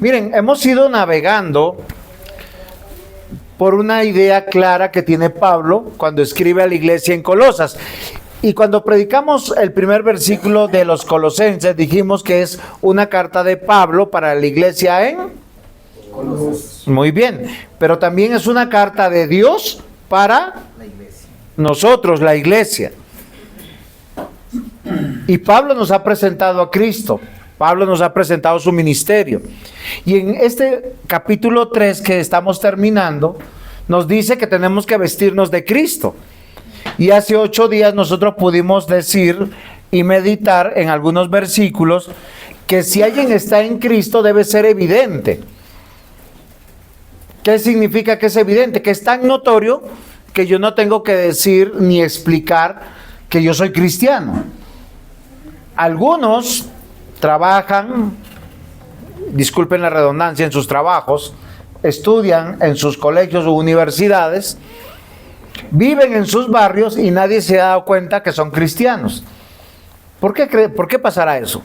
Miren, hemos ido navegando por una idea clara que tiene Pablo cuando escribe a la iglesia en Colosas. Y cuando predicamos el primer versículo de los Colosenses, dijimos que es una carta de Pablo para la iglesia en Colosas. Muy bien, pero también es una carta de Dios para la iglesia. Nosotros, la iglesia. Y Pablo nos ha presentado a Cristo. Pablo nos ha presentado su ministerio. Y en este capítulo 3 que estamos terminando, nos dice que tenemos que vestirnos de Cristo. Y hace 8 días nosotros pudimos decir y meditar en algunos versículos que si alguien está en Cristo debe ser evidente. ¿Qué significa que es evidente? Que es tan notorio que yo no tengo que decir ni explicar que yo soy cristiano. Algunos trabajan, disculpen la redundancia, en sus trabajos, estudian en sus colegios u universidades, viven en sus barrios y nadie se ha dado cuenta que son cristianos. ¿Por qué pasará eso?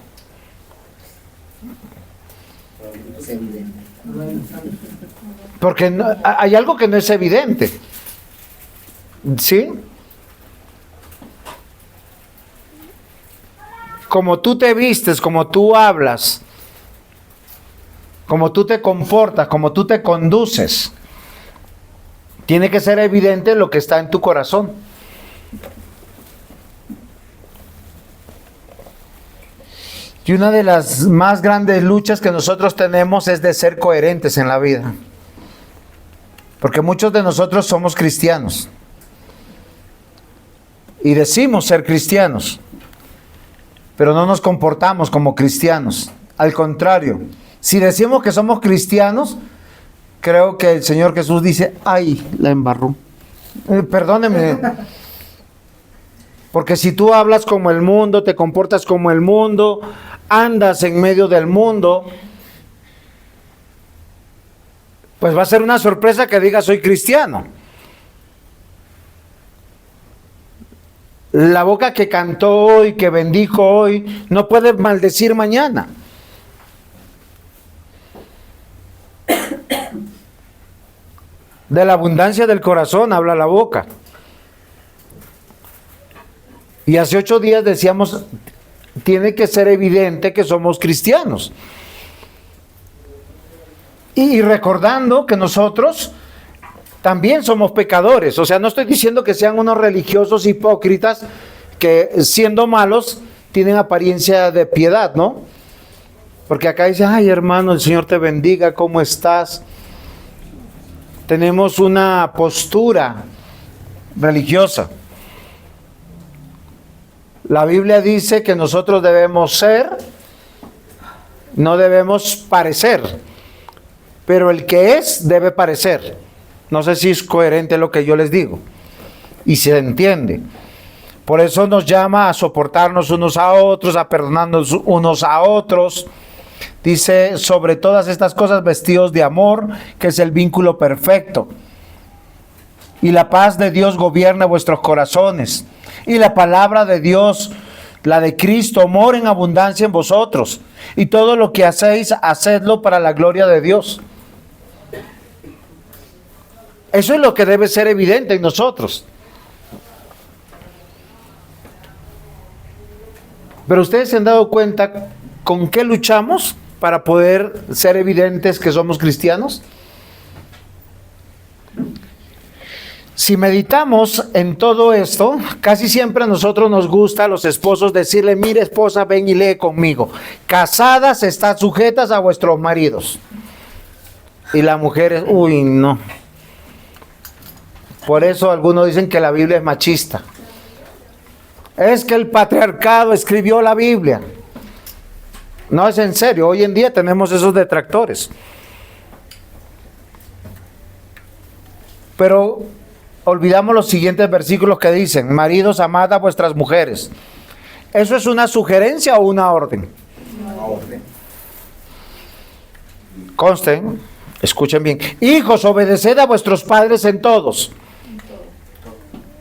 Porque hay algo que no es evidente. ¿Sí? Como tú te vistes, como tú hablas, como tú te comportas, como tú te conduces, tiene que ser evidente lo que está en tu corazón. Y una de las más grandes luchas que nosotros tenemos es de ser coherentes en la vida. Porque muchos de nosotros somos cristianos. Y decimos ser cristianos. Pero no nos comportamos como cristianos. Al contrario, si decimos que somos cristianos, creo que el Señor Jesús dice, ¡ay, la embarró! Perdóneme. Porque si tú hablas como el mundo, te comportas como el mundo, andas en medio del mundo, pues va a ser una sorpresa que digas soy cristiano. La boca que cantó hoy, que bendijo hoy, no puede maldecir mañana. De la abundancia del corazón habla la boca. Y hace 8 días decíamos, tiene que ser evidente que somos cristianos. Y recordando que nosotros también somos pecadores. O sea, no estoy diciendo que sean unos religiosos hipócritas que siendo malos tienen apariencia de piedad, ¿no? Porque acá dice, ay hermano, el Señor te bendiga, ¿cómo estás? Tenemos una postura religiosa. La Biblia dice que nosotros debemos ser, no debemos parecer, pero el que es debe parecer. No sé si es coherente lo que yo les digo y se entiende. Por eso nos llama a soportarnos unos a otros, a perdonarnos unos a otros. Dice, sobre todas estas cosas vestidos de amor, que es el vínculo perfecto. Y la paz de Dios gobierna vuestros corazones. Y la palabra de Dios, la de Cristo, mora en abundancia en vosotros. Y todo lo que hacéis, hacedlo para la gloria de Dios. Eso es lo que debe ser evidente en nosotros. Pero ustedes se han dado cuenta con qué luchamos para poder ser evidentes que somos cristianos. Si meditamos en todo esto, casi siempre a nosotros nos gusta a los esposos decirle, mire esposa, ven y lee conmigo. Casadas están sujetas a vuestros maridos. Y las mujeres, uy, no. Por eso algunos dicen que la Biblia es machista. Es que el patriarcado escribió la Biblia. No, es en serio, hoy en día tenemos esos detractores. Pero olvidamos los siguientes versículos que dicen, maridos, amad a vuestras mujeres. ¿Eso es una sugerencia o una orden? Una orden. Consten, escuchen bien. Hijos, obedeced a vuestros padres en todos.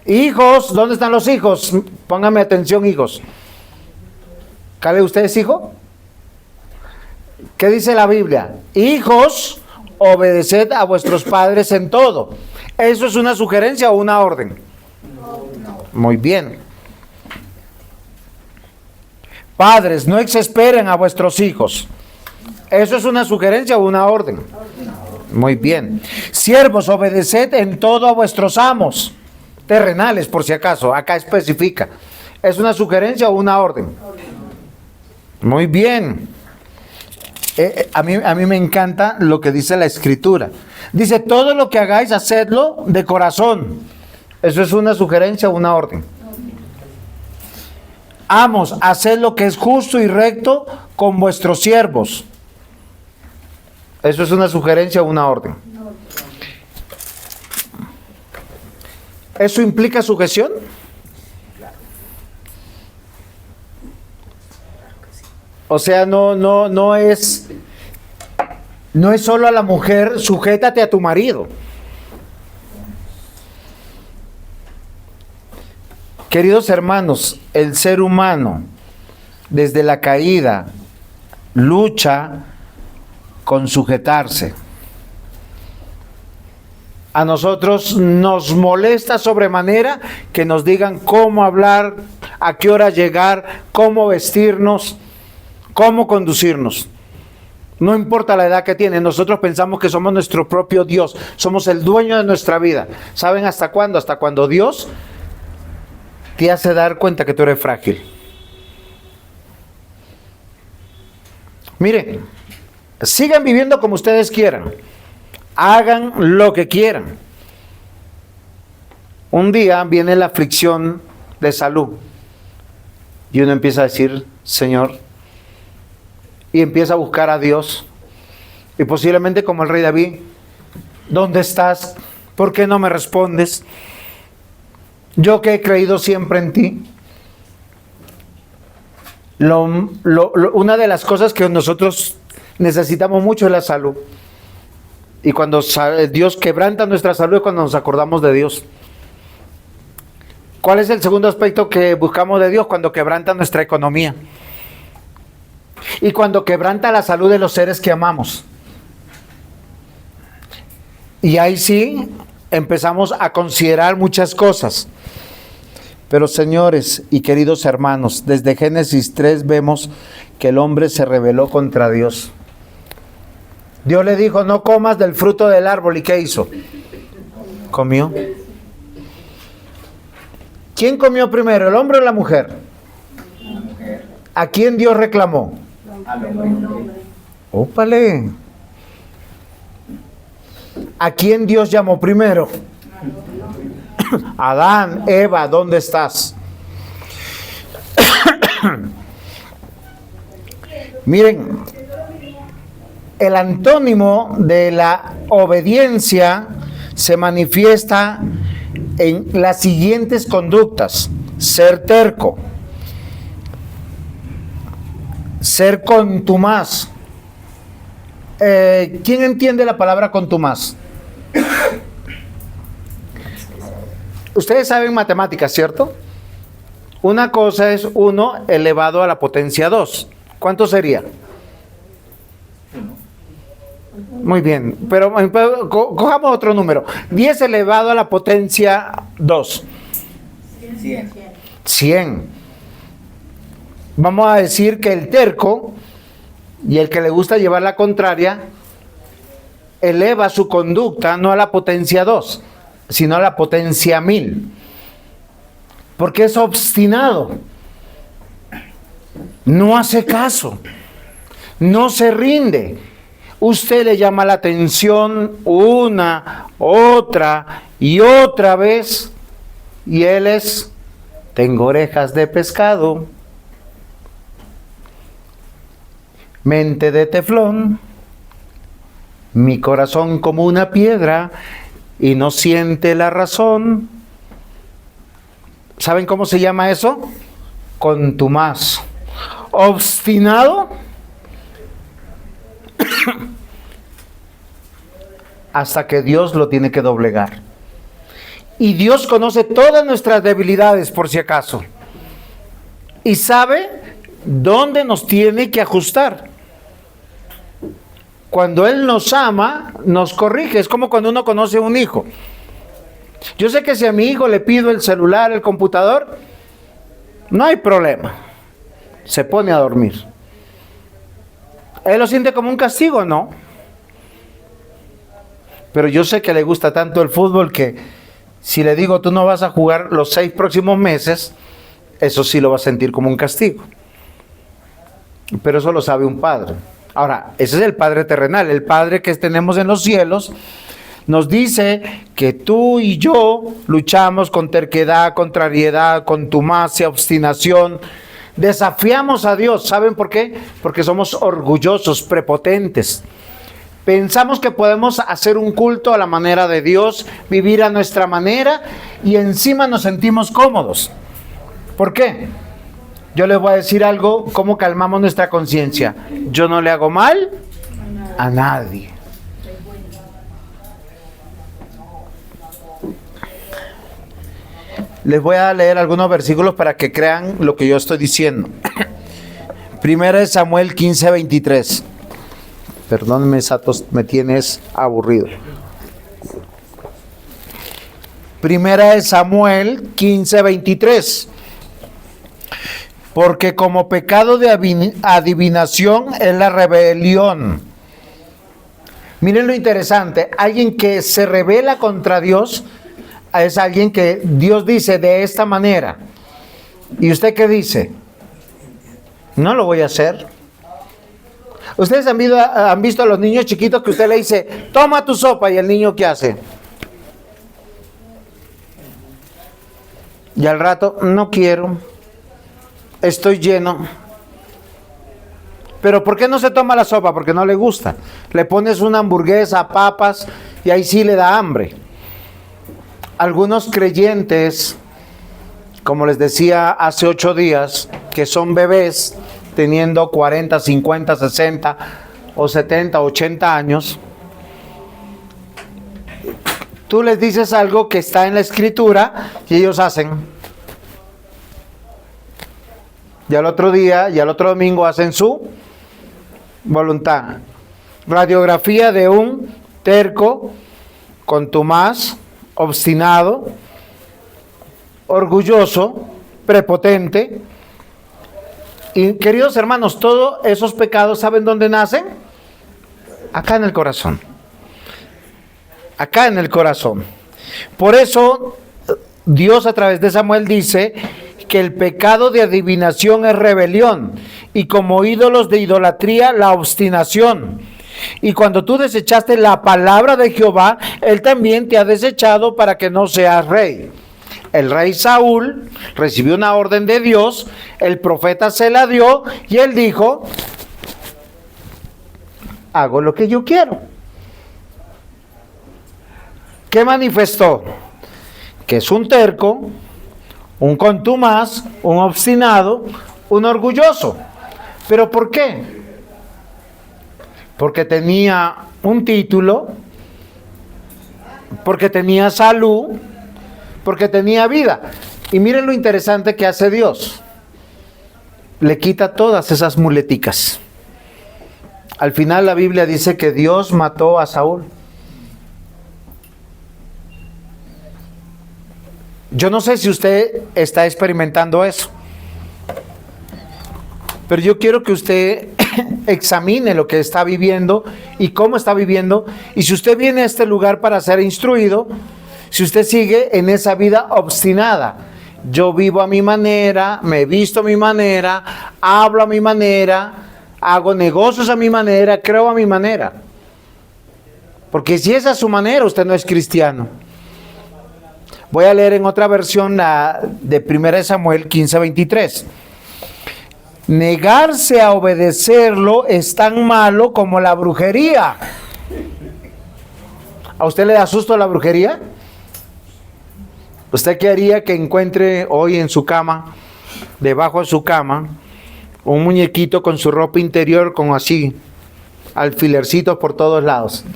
Hijos, ¿dónde están los hijos? Pónganme atención, hijos. ¿Cale usted es hijo? ¿Qué dice la Biblia? Hijos, obedeced a vuestros padres en todo. ¿Eso es una sugerencia o una orden? Muy bien. Padres, no exasperen a vuestros hijos. ¿Eso es una sugerencia o una orden? Muy bien. Siervos, obedeced en todo a vuestros amos. Terrenales, por si acaso. Acá especifica. ¿Es una sugerencia o una orden? Muy bien. A mí me encanta lo que dice la Escritura. Dice, todo lo que hagáis, hacedlo de corazón. ¿Eso es una sugerencia o una orden? Amos, haced lo que es justo y recto con vuestros siervos. ¿Eso es una sugerencia o una orden? ¿Eso implica sujeción? O sea, no es solo a la mujer, sujétate a tu marido. Queridos hermanos, el ser humano, desde la caída, lucha con sujetarse. A nosotros nos molesta sobremanera que nos digan cómo hablar, a qué hora llegar, cómo vestirnos, cómo conducirnos. No importa la edad que tienen, nosotros pensamos que somos nuestro propio Dios, somos el dueño de nuestra vida. ¿Saben hasta cuándo? Hasta cuando Dios te hace dar cuenta que tú eres frágil. Miren, sigan viviendo como ustedes quieran, hagan lo que quieran. Un día viene la aflicción de salud y uno empieza a decir, Señor, y empieza a buscar a Dios, y posiblemente como el rey David, ¿dónde estás? ¿Por qué no me respondes? Yo que he creído siempre en ti. Una de las cosas que nosotros necesitamos mucho es la salud. Y cuando Dios quebranta nuestra salud es cuando nos acordamos de Dios. ¿Cuál es el segundo aspecto que buscamos de Dios? Cuando quebranta nuestra economía. Y cuando quebranta la salud de los seres que amamos. Y ahí sí empezamos a considerar muchas cosas. Pero señores y queridos hermanos, desde Génesis 3 vemos que el hombre se rebeló contra Dios. Dios le dijo, no comas del fruto del árbol. ¿Y qué hizo? Comió. ¿Quién comió primero, el hombre o la mujer? La mujer. ¿A quién Dios reclamó? Al hombre. Ópale. ¿A quién Dios llamó primero? Adán, Eva, ¿dónde estás? Miren, el antónimo de la obediencia se manifiesta en las siguientes conductas: ser terco, ser contumaz. ¿Quién entiende la palabra contumaz? Ustedes saben matemáticas, ¿cierto? Una cosa es 1 elevado a la potencia 2. ¿Cuánto sería? Muy bien, pero cojamos otro número. 10 elevado a la potencia 2. 100. Vamos a decir que el terco y el que le gusta llevar la contraria eleva su conducta no a la potencia 2, sino a la potencia 1000. Porque es obstinado. No hace caso. No se rinde. Usted le llama la atención una, otra y otra vez. Y él es, tengo orejas de pescado, mente de teflón, mi corazón como una piedra y no siente la razón. ¿Saben cómo se llama eso? Contumaz. Obstinado. hasta que Dios lo tiene que doblegar. Y Dios conoce todas nuestras debilidades, por si acaso, y sabe dónde nos tiene que ajustar. Cuando Él nos ama, nos corrige. Es como cuando uno conoce a un hijo. Yo sé que si a mi hijo le pido el celular, el computador, no hay problema. Se pone a dormir. ¿Él lo siente como un castigo? No. Pero yo sé que le gusta tanto el fútbol que si le digo tú no vas a jugar los 6 próximos meses, eso sí lo va a sentir como un castigo. Pero eso lo sabe un padre. Ahora, ese es el Padre terrenal. El Padre que tenemos en los cielos nos dice que tú y yo luchamos con terquedad, contrariedad, contumacia, obstinación. Desafiamos a Dios. ¿Saben por qué? Porque somos orgullosos, prepotentes. Pensamos que podemos hacer un culto a la manera de Dios, vivir a nuestra manera y encima nos sentimos cómodos. ¿Por qué? Yo les voy a decir algo, cómo calmamos nuestra conciencia. Yo no le hago mal a nadie. Les voy a leer algunos versículos para que crean lo que yo estoy diciendo. Primera de Samuel 15:23. Perdóneme, Satos, me tienes aburrido. Primera de Samuel 15:23. Porque como pecado de adivinación es la rebelión. Miren lo interesante, alguien que se rebela contra Dios es alguien que Dios dice de esta manera. ¿Y usted qué dice? No lo voy a hacer. Ustedes han visto a los niños chiquitos que usted le dice, toma tu sopa, y el niño ¿qué hace? Y al rato, no quiero. Estoy lleno. Pero ¿por qué no se toma la sopa? Porque no le gusta. Le pones una hamburguesa, papas y ahí sí le da hambre. Algunos creyentes, como les decía hace 8 días, que son bebés teniendo 40, 50, 60 o 70, 80 años, tú les dices algo que está en la escritura y ellos hacen. Y al otro día y al otro domingo hacen su voluntad. Radiografía de un terco, contumaz, obstinado, orgulloso, prepotente. Y queridos hermanos, todos esos pecados, ¿saben dónde nacen? Acá en el corazón. Acá en el corazón. Por eso Dios a través de Samuel dice que el pecado de adivinación es rebelión, y como ídolos de idolatría, la obstinación. Y cuando tú desechaste la palabra de Jehová, Él también te ha desechado para que no seas rey. El rey Saúl recibió una orden de Dios, el profeta se la dio, y él dijo, hago lo que yo quiero. ¿Qué manifestó? Que es un terco, un contumaz, un obstinado, un orgulloso. ¿Pero por qué? Porque tenía un título, porque tenía salud, porque tenía vida. Y miren lo interesante que hace Dios. Le quita todas esas muleticas. Al final la Biblia dice que Dios mató a Saúl. Yo no sé si usted está experimentando eso, pero yo quiero que usted examine lo que está viviendo y cómo está viviendo. Y si usted viene a este lugar para ser instruido, si usted sigue en esa vida obstinada, yo vivo a mi manera, me visto a mi manera, hablo a mi manera, hago negocios a mi manera, creo a mi manera. Porque si esa es su manera, usted no es cristiano. Voy a leer en otra versión la de 1 Samuel 15:23. Negarse a obedecerlo es tan malo como la brujería. ¿A usted le da susto la brujería? ¿Usted qué haría que encuentre hoy en su cama, debajo de su cama, un muñequito con su ropa interior, con así, alfilercitos por todos lados?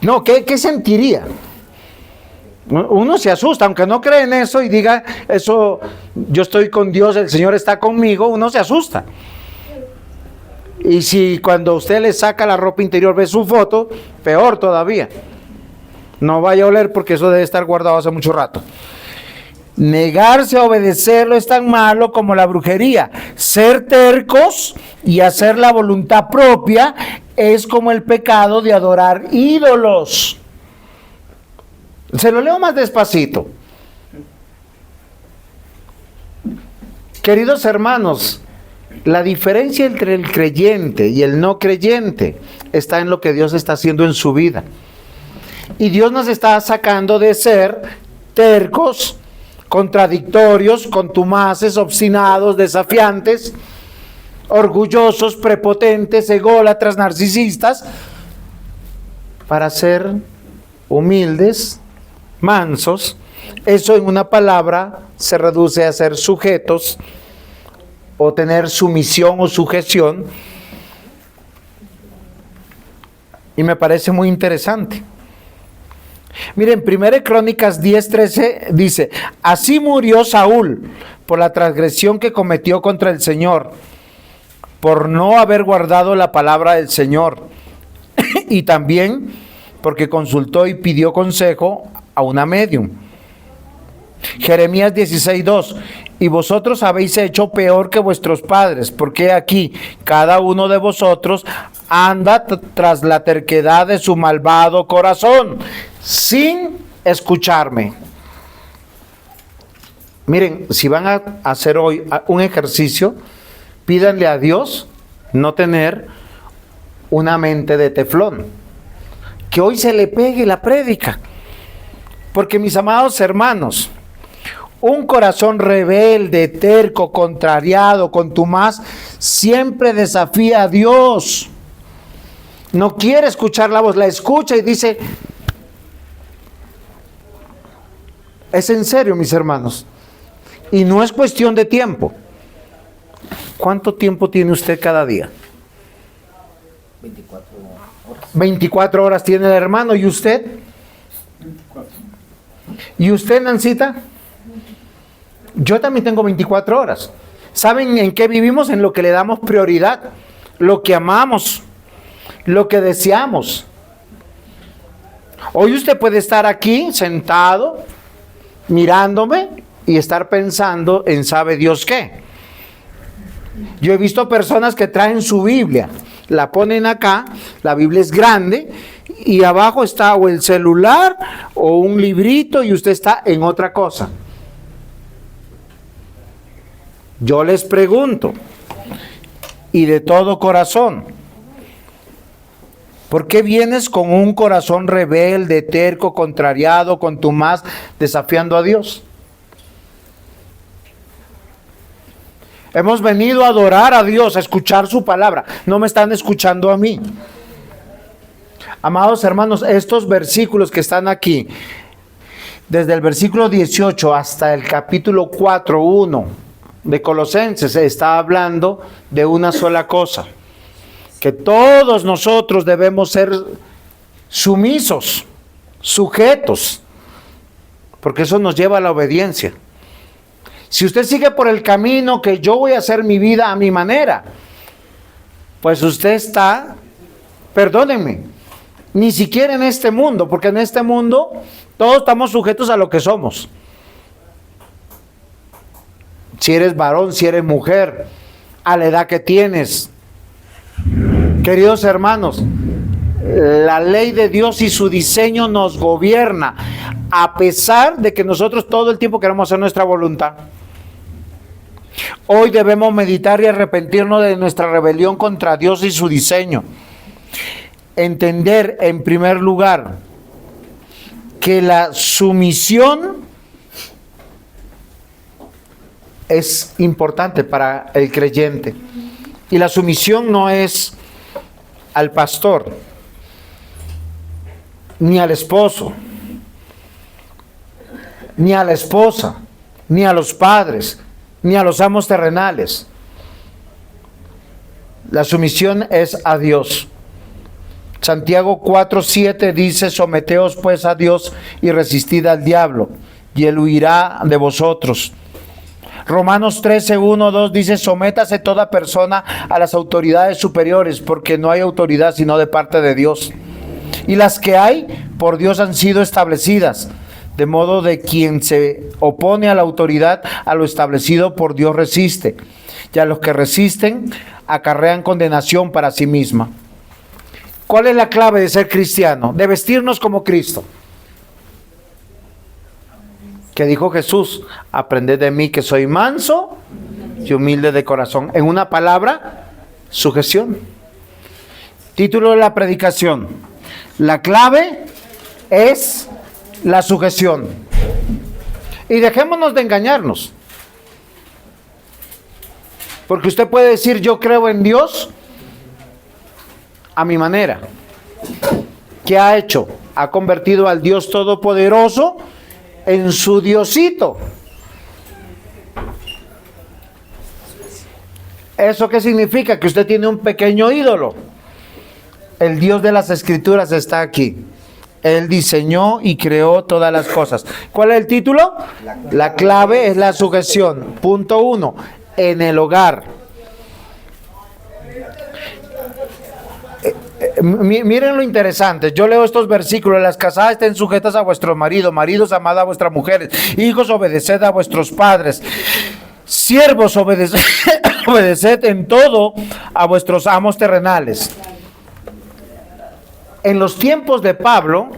No, ¿qué sentiría? Uno se asusta, aunque no cree en eso y diga, eso, yo estoy con Dios, el Señor está conmigo, uno se asusta. Y si cuando usted le saca la ropa interior ve su foto, peor todavía. No vaya a oler porque eso debe estar guardado hace mucho rato. Negarse a obedecerlo es tan malo como la brujería. Ser tercos y hacer la voluntad propia es como el pecado de adorar ídolos. Se lo leo más despacito. Queridos hermanos, la diferencia entre el creyente y el no creyente está en lo que Dios está haciendo en su vida. Y Dios nos está sacando de ser tercos, contradictorios, contumaces, obstinados, desafiantes, orgullosos, prepotentes, ególatras, narcisistas, para ser humildes, mansos. Eso en una palabra se reduce a ser sujetos o tener sumisión o sujeción. Y me parece muy interesante. Miren, 1 Crónicas 10:13 dice: así murió Saúl por la transgresión que cometió contra el Señor, por no haber guardado la palabra del Señor, y también porque consultó y pidió consejo a una medium. Jeremías 16:2: y vosotros habéis hecho peor que vuestros padres, porque aquí cada uno de vosotros anda tras la terquedad de su malvado corazón, sin escucharme. Miren, si van a hacer hoy un ejercicio, pídanle a Dios no tener una mente de teflón, que hoy se le pegue la prédica, porque mis amados hermanos, un corazón rebelde, terco, contrariado, contumaz, siempre desafía a Dios. No quiere escuchar la voz, la escucha y dice: es en serio, mis hermanos. Y no es cuestión de tiempo. ¿Cuánto tiempo tiene usted cada día? 24 horas. 24 horas tiene el hermano. ¿Y usted? 24. ¿Y usted, Nancita? Yo también tengo 24 horas. ¿Saben en qué vivimos? En lo que le damos prioridad, lo que amamos, lo que deseamos. Hoy usted puede estar aquí sentado, mirándome y estar pensando en sabe Dios qué. Yo he visto personas que traen su Biblia, la ponen acá, la Biblia es grande y abajo está o el celular o un librito y usted está en otra cosa. Yo les pregunto, y de todo corazón, ¿por qué vienes con un corazón rebelde, terco, contrariado, contumaz, desafiando a Dios? Hemos venido a adorar a Dios, a escuchar su palabra. No me están escuchando a mí. Amados hermanos, estos versículos que están aquí, desde el versículo 18 hasta el capítulo 4:1 de Colosenses, se está hablando de una sola cosa: que todos nosotros debemos ser sumisos, sujetos, porque eso nos lleva a la obediencia. Si usted sigue por el camino que yo voy a hacer mi vida a mi manera, pues usted está, perdónenme, ni siquiera en este mundo, porque en este mundo todos estamos sujetos a lo que somos. Si eres varón, si eres mujer, a la edad que tienes. Queridos hermanos, la ley de Dios y su diseño nos gobierna, a pesar de que nosotros todo el tiempo queremos hacer nuestra voluntad. Hoy debemos meditar y arrepentirnos de nuestra rebelión contra Dios y su diseño. Entender, en primer lugar, que la sumisión es importante para el creyente. Y la sumisión no es al pastor, ni al esposo, ni a la esposa, ni a los padres, ni a los amos terrenales. La sumisión es a Dios. Santiago 4:7 dice: someteos pues a Dios y resistid al diablo, y él huirá de vosotros. Romanos 13:1-2 dice: sométase toda persona a las autoridades superiores, porque no hay autoridad sino de parte de Dios. Y las que hay, por Dios han sido establecidas. De modo de quien se opone a la autoridad, a lo establecido por Dios resiste. Y a los que resisten, acarrean condenación para sí misma. ¿Cuál es la clave de ser cristiano? De vestirnos como Cristo. Que dijo Jesús: aprended de mí que soy manso y humilde de corazón. En una palabra, sujeción. Título de la predicación: la clave es la sujeción. Y dejémonos de engañarnos. Porque usted puede decir: yo creo en Dios a mi manera. ¿Qué ha hecho? Ha convertido al Dios Todopoderoso en su Diosito. ¿Eso qué significa? Que usted tiene un pequeño ídolo. El Dios de las Escrituras está aquí. Él diseñó y creó todas las cosas. ¿Cuál es el título? La clave es la sujeción. Punto 1. En el hogar. Miren lo interesante. Yo leo estos versículos: las casadas estén sujetas a vuestros maridos, maridos amad a vuestras mujeres, hijos obedeced a vuestros padres, siervos obedeced en todo a vuestros amos terrenales. En los tiempos de Pablo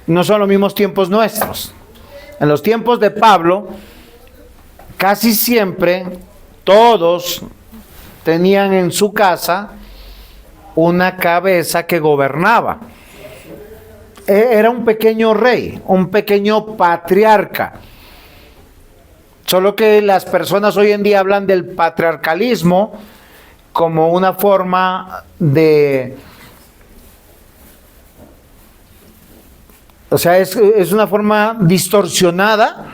no son los mismos tiempos nuestros. En los tiempos de Pablo casi siempre todos tenían en su casa una cabeza que gobernaba. Era un pequeño rey, un pequeño patriarca. Solo que las personas hoy en día hablan del patriarcalismo como una forma de... O sea, es una forma distorsionada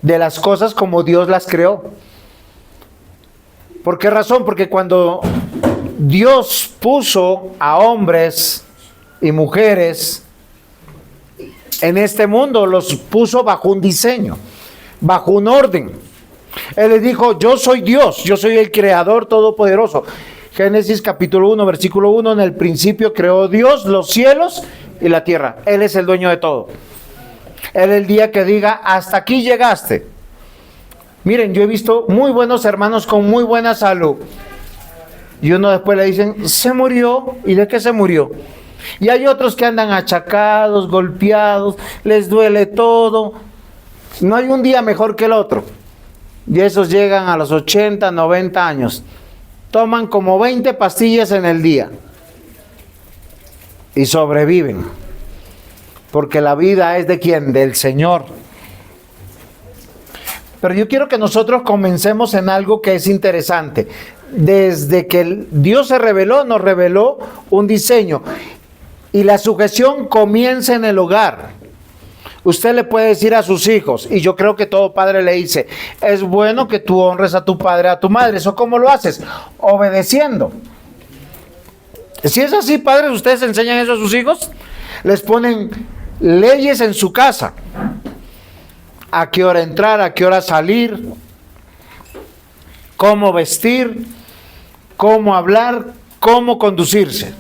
de las cosas como Dios las creó. ¿Por qué razón? Porque cuando Dios puso a hombres y mujeres en este mundo, los puso bajo un diseño, bajo un orden. Él les dijo: yo soy Dios, yo soy el creador todopoderoso. Génesis capítulo 1, versículo 1: en el principio creó Dios los cielos y la tierra. Él es el dueño de todo. Él el día que diga: hasta aquí llegaste. Miren, yo he visto muy buenos hermanos con muy buena salud. Y uno después le dicen: se murió. ¿Y de qué se murió? Y hay otros que andan achacados, golpeados, les duele todo. No hay un día mejor que el otro. Y esos llegan a los 80, 90 años. Toman como 20 pastillas en el día. Y sobreviven. Porque la vida es de ¿quién? Del Señor. Pero yo quiero que nosotros comencemos en algo que es interesante. Desde que Dios se reveló, nos reveló un diseño. Y la sujeción comienza en el hogar. Usted le puede decir a sus hijos, y yo creo que todo padre le dice: es bueno que tú honres a tu padre, a tu madre. ¿Eso cómo lo haces? Obedeciendo. Si es así, padres, ¿ustedes enseñan eso a sus hijos? Les ponen leyes en su casa. A qué hora entrar, a qué hora salir, cómo vestir, cómo hablar, cómo conducirse.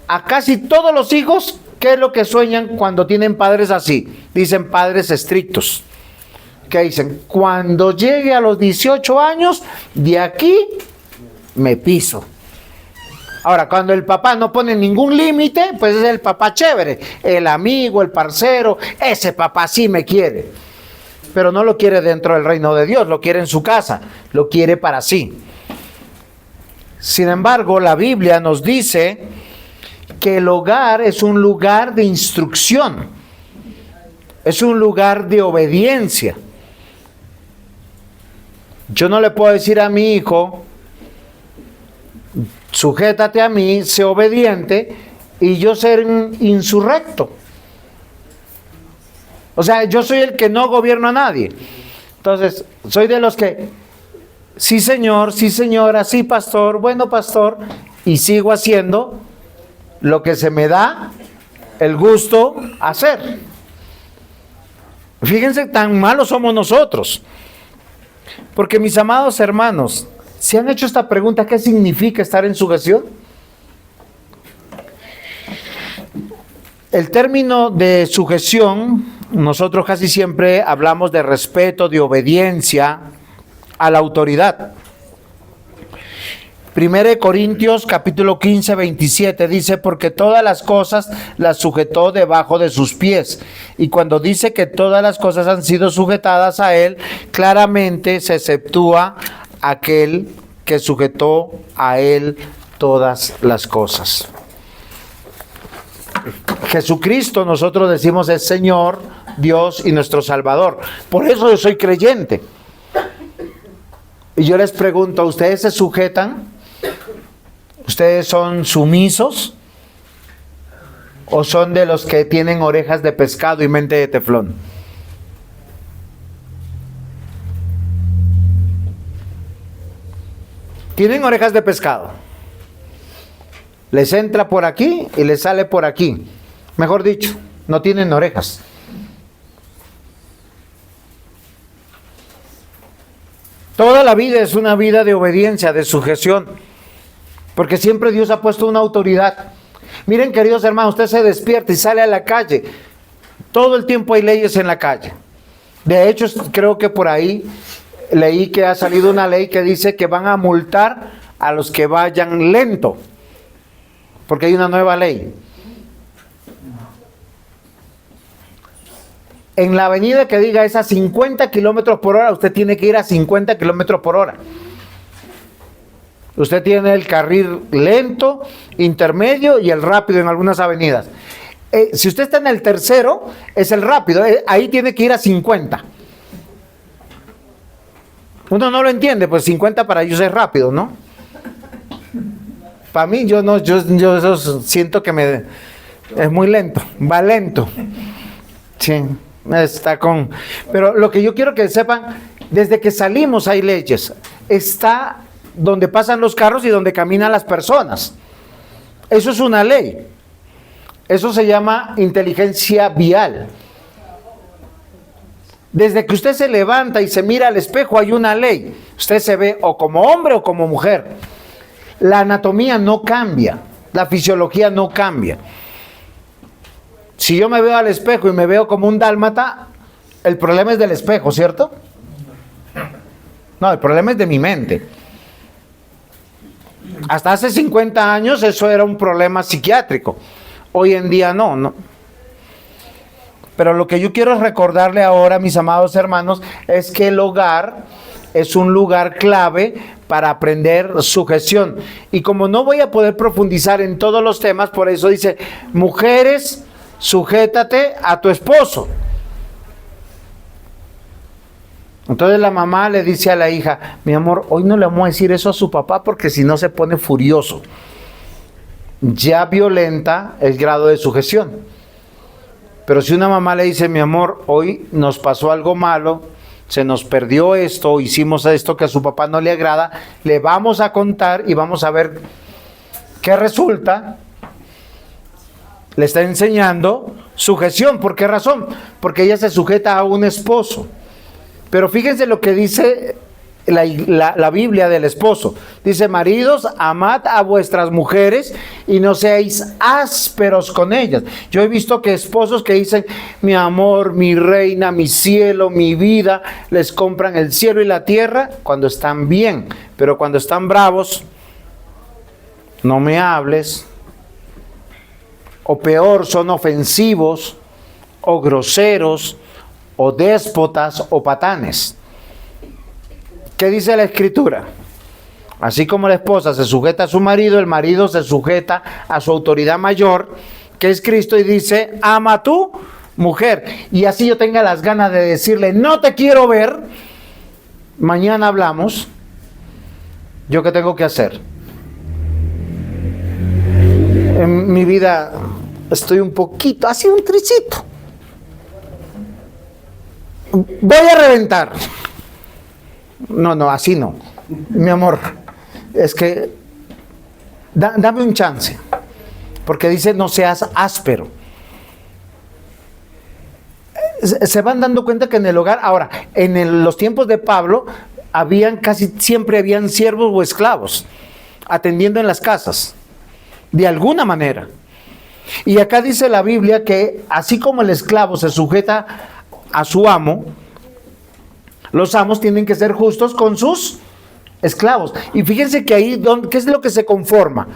A casi todos los hijos, ¿qué es lo que sueñan cuando tienen padres así? Dicen: padres estrictos. ¿Qué dicen? Cuando llegue a los 18 años, de aquí me piso. Ahora, cuando el papá no pone ningún límite, pues es el papá chévere, el amigo, el parcero. Ese papá sí me quiere. Pero no lo quiere dentro del reino de Dios, lo quiere en su casa, lo quiere para sí. Sin embargo, la Biblia nos dice que el hogar es un lugar de instrucción, es un lugar de obediencia. Yo no le puedo decir a mi hijo: sujétate a mí, sé obediente, y yo ser insurrecto. O sea, yo soy el que no gobierno a nadie. Entonces, soy de los que: sí señor, sí señora, sí pastor, bueno pastor, y sigo haciendo lo que se me da el gusto hacer. Fíjense, tan malos somos nosotros. Porque mis amados hermanos, ¿se han hecho esta pregunta? ¿Qué significa estar en sujeción? El término de sujeción, nosotros casi siempre hablamos de respeto, de obediencia a la autoridad. 1 Corintios capítulo 15, 27 dice, porque todas las cosas las sujetó debajo de sus pies. Y cuando dice que todas las cosas han sido sujetadas a él, claramente se exceptúa aquel que sujetó a él todas las cosas. Jesucristo, nosotros decimos, es Señor, Dios y nuestro Salvador. Por eso yo soy creyente. Y yo les pregunto, ¿ustedes se sujetan? ¿Ustedes son sumisos? ¿O son de los que tienen orejas de pescado y mente de teflón? Tienen orejas de pescado. Les entra por aquí y les sale por aquí. Mejor dicho, no tienen orejas. Toda la vida es una vida de obediencia, de sujeción. Porque siempre Dios ha puesto una autoridad. Miren, queridos hermanos, usted se despierta y sale a la calle. Todo el tiempo hay leyes en la calle. De hecho, creo que por ahí leí que ha salido una ley que dice que van a multar a los que vayan lento. Porque hay una nueva ley. En la avenida que diga es a 50 kilómetros por hora, usted tiene que ir a 50 kilómetros por hora. Usted tiene el carril lento, intermedio y el rápido en algunas avenidas. Si usted está en el tercero, es el rápido. Ahí tiene que ir a 50. Uno no lo entiende, pues 50 para ellos es rápido, ¿no? Para mí, yo eso siento que es muy lento, va lento. Sí, está con... Pero lo que yo quiero que sepan, desde que salimos hay leyes. Está donde pasan los carros y donde caminan las personas. Eso es una ley. Eso se llama inteligencia vial. Desde que usted se levanta y se mira al espejo hay una ley. Usted se ve o como hombre o como mujer. La anatomía no cambia, la fisiología no cambia. Si yo me veo al espejo y me veo como un dálmata, el problema es del espejo, ¿cierto? No, el problema es de mi mente. Hasta hace 50 años eso era un problema psiquiátrico. Hoy en día no. Pero lo que yo quiero recordarle ahora, mis amados hermanos, es que el hogar es un lugar clave para aprender sujeción. Y como no voy a poder profundizar en todos los temas, por eso dice, mujeres, sujétate a tu esposo. Entonces la mamá le dice a la hija, mi amor, hoy no le vamos a decir eso a su papá porque si no se pone furioso. Ya violenta el grado de sujeción. Pero si una mamá le dice, mi amor, hoy nos pasó algo malo, se nos perdió esto, hicimos esto que a su papá no le agrada, le vamos a contar y vamos a ver qué resulta. Le está enseñando sujeción. ¿Por qué razón? Porque ella se sujeta a un esposo. Pero fíjense lo que dice la Biblia del esposo. Dice, maridos, amad a vuestras mujeres y no seáis ásperos con ellas. Yo he visto que esposos que dicen, mi amor, mi reina, mi cielo, mi vida, les compran el cielo y la tierra cuando están bien. Pero cuando están bravos, no me hables. O peor, son ofensivos o groseros o déspotas o patanes. ¿Qué dice la Escritura? Así como la esposa se sujeta a su marido, el marido se sujeta a su autoridad mayor, que es Cristo, y dice, ama a tu mujer. Y así yo tenga las ganas de decirle, no te quiero ver, mañana hablamos, ¿yo qué tengo que hacer? En mi vida estoy un poquito, así un tricito. Voy a reventar. No, así no. Mi amor, es que dame un chance. porque dice no seas áspero. Se van dando cuenta que en el hogar, ahora, los tiempos de Pablo, casi siempre habían siervos o esclavos atendiendo en las casas, de alguna manera. Y acá dice la Biblia que así como el esclavo se sujeta a su amo, los amos tienen que ser justos con sus esclavos. Y fíjense que ahí, ¿qué es lo que se conforma?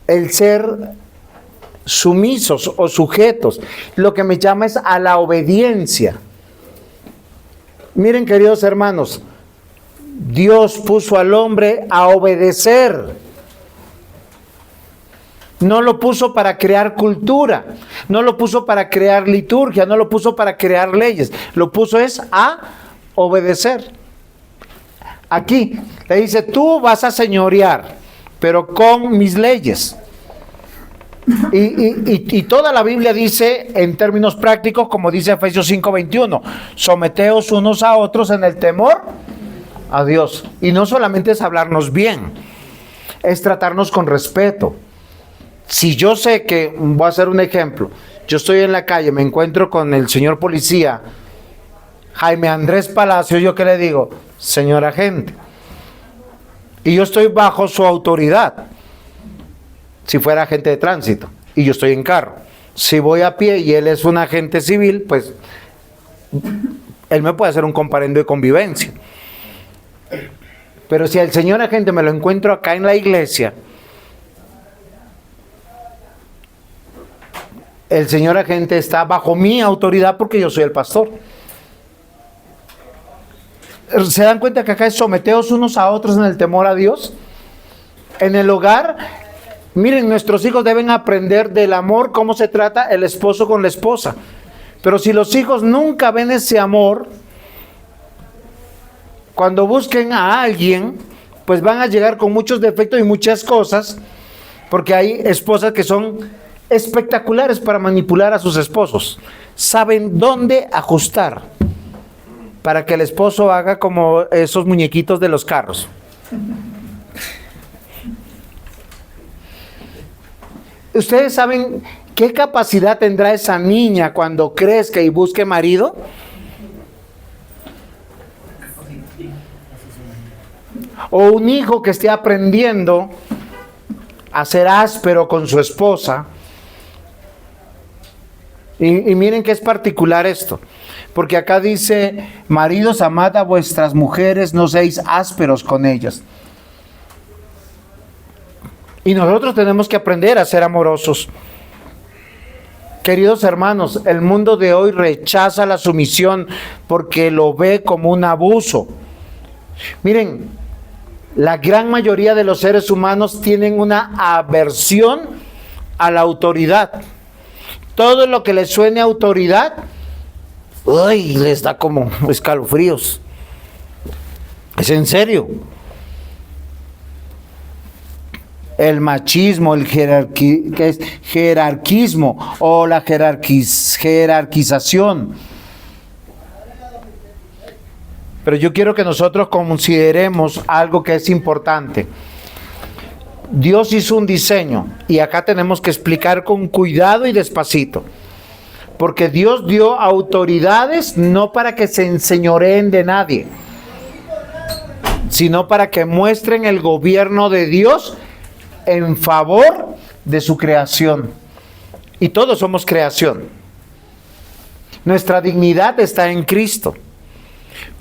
El ser sumisos o sujetos. Lo que me llama es a la obediencia. Miren, queridos hermanos, Dios puso al hombre a obedecer. No lo puso para crear cultura, no lo puso para crear liturgia, no lo puso para crear leyes, lo puso es a obedecer. Aquí le dice, tú vas a señorear, pero con mis leyes. Y toda la Biblia dice en términos prácticos, como dice Efesios 5:21, someteos unos a otros en el temor a Dios. Y no solamente es hablarnos bien, es tratarnos con respeto. Si yo sé que, voy a hacer un ejemplo, yo estoy en la calle, me encuentro con el señor policía Jaime Andrés Palacio, ¿yo qué le digo? Señor agente. Y yo estoy bajo su autoridad. Si fuera agente de tránsito y yo estoy en carro. Si voy a pie y él es un agente civil, pues él me puede hacer un comparendo de convivencia. Pero si al señor agente me lo encuentro acá en la iglesia, el señor agente está bajo mi autoridad porque yo soy el pastor. ¿Se dan cuenta que acá es someteos unos a otros en el temor a Dios? En el hogar, miren, nuestros hijos deben aprender del amor, cómo se trata el esposo con la esposa. Pero si los hijos nunca ven ese amor, cuando busquen a alguien, pues van a llegar con muchos defectos y muchas cosas, porque hay esposas que son espectaculares para manipular a sus esposos. Saben dónde ajustar para que el esposo haga como esos muñequitos de los carros. ¿Ustedes saben qué capacidad tendrá esa niña cuando crezca y busque marido? O un hijo que esté aprendiendo a ser áspero con su esposa. Y miren que es particular esto, porque acá dice, maridos, amad a vuestras mujeres, no seáis ásperos con ellas. Y nosotros tenemos que aprender a ser amorosos. Queridos hermanos, el mundo de hoy rechaza la sumisión porque lo ve como un abuso. Miren, la gran mayoría de los seres humanos tienen una aversión a la autoridad. Todo lo que les suene a autoridad, ¡ay!, les da como escalofríos. Es en serio. El machismo, el jerarquismo o la jerarquización. Pero yo quiero que nosotros consideremos algo que es importante. Dios hizo un diseño y acá tenemos que explicar con cuidado y despacito. Porque Dios dio autoridades no para que se enseñoreen de nadie, sino para que muestren el gobierno de Dios en favor de su creación. Y todos somos creación. Nuestra dignidad está en Cristo.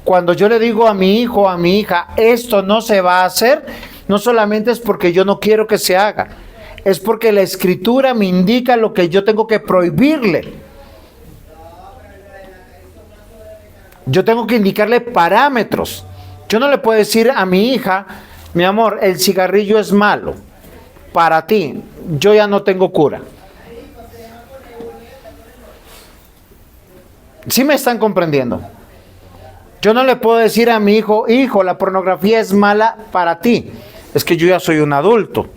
Cuando yo le digo a mi hijo o a mi hija, esto no se va a hacer, no solamente es porque yo no quiero que se haga, es porque la Escritura me indica lo que yo tengo que prohibirle. Yo tengo que indicarle parámetros. Yo no le puedo decir a mi hija, mi amor, el cigarrillo es malo para ti, yo ya no tengo cura. ¿Sí me están comprendiendo? Yo no le puedo decir a mi hijo, hijo, la pornografía es mala para ti. Es que yo ya soy un adulto.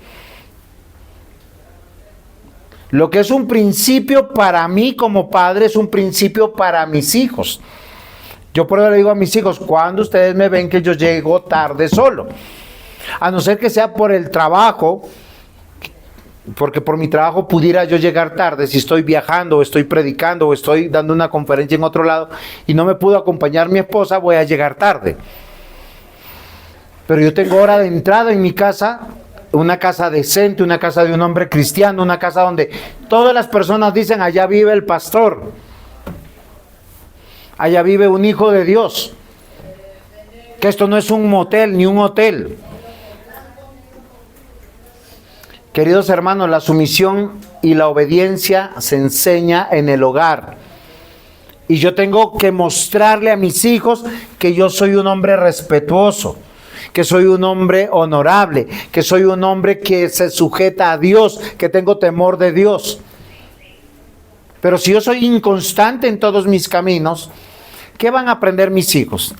Lo que es un principio para mí como padre es un principio para mis hijos. Yo por eso le digo a mis hijos, cuando ustedes me ven que yo llego tarde solo, a no ser que sea por el trabajo, porque por mi trabajo pudiera yo llegar tarde, si estoy viajando o estoy predicando o estoy dando una conferencia en otro lado y no me pudo acompañar mi esposa, voy a llegar tarde. Pero yo tengo hora de entrada en mi casa, una casa decente, una casa de un hombre cristiano, una casa donde todas las personas dicen, allá vive el pastor, allá vive un hijo de Dios, que esto no es un motel ni un hotel. Queridos hermanos, la sumisión y la obediencia se enseña en el hogar. Y yo tengo que mostrarle a mis hijos que yo soy un hombre respetuoso, que soy un hombre honorable, que soy un hombre que se sujeta a Dios, que tengo temor de Dios. Pero si yo soy inconstante en todos mis caminos, ¿qué van a aprender mis hijos?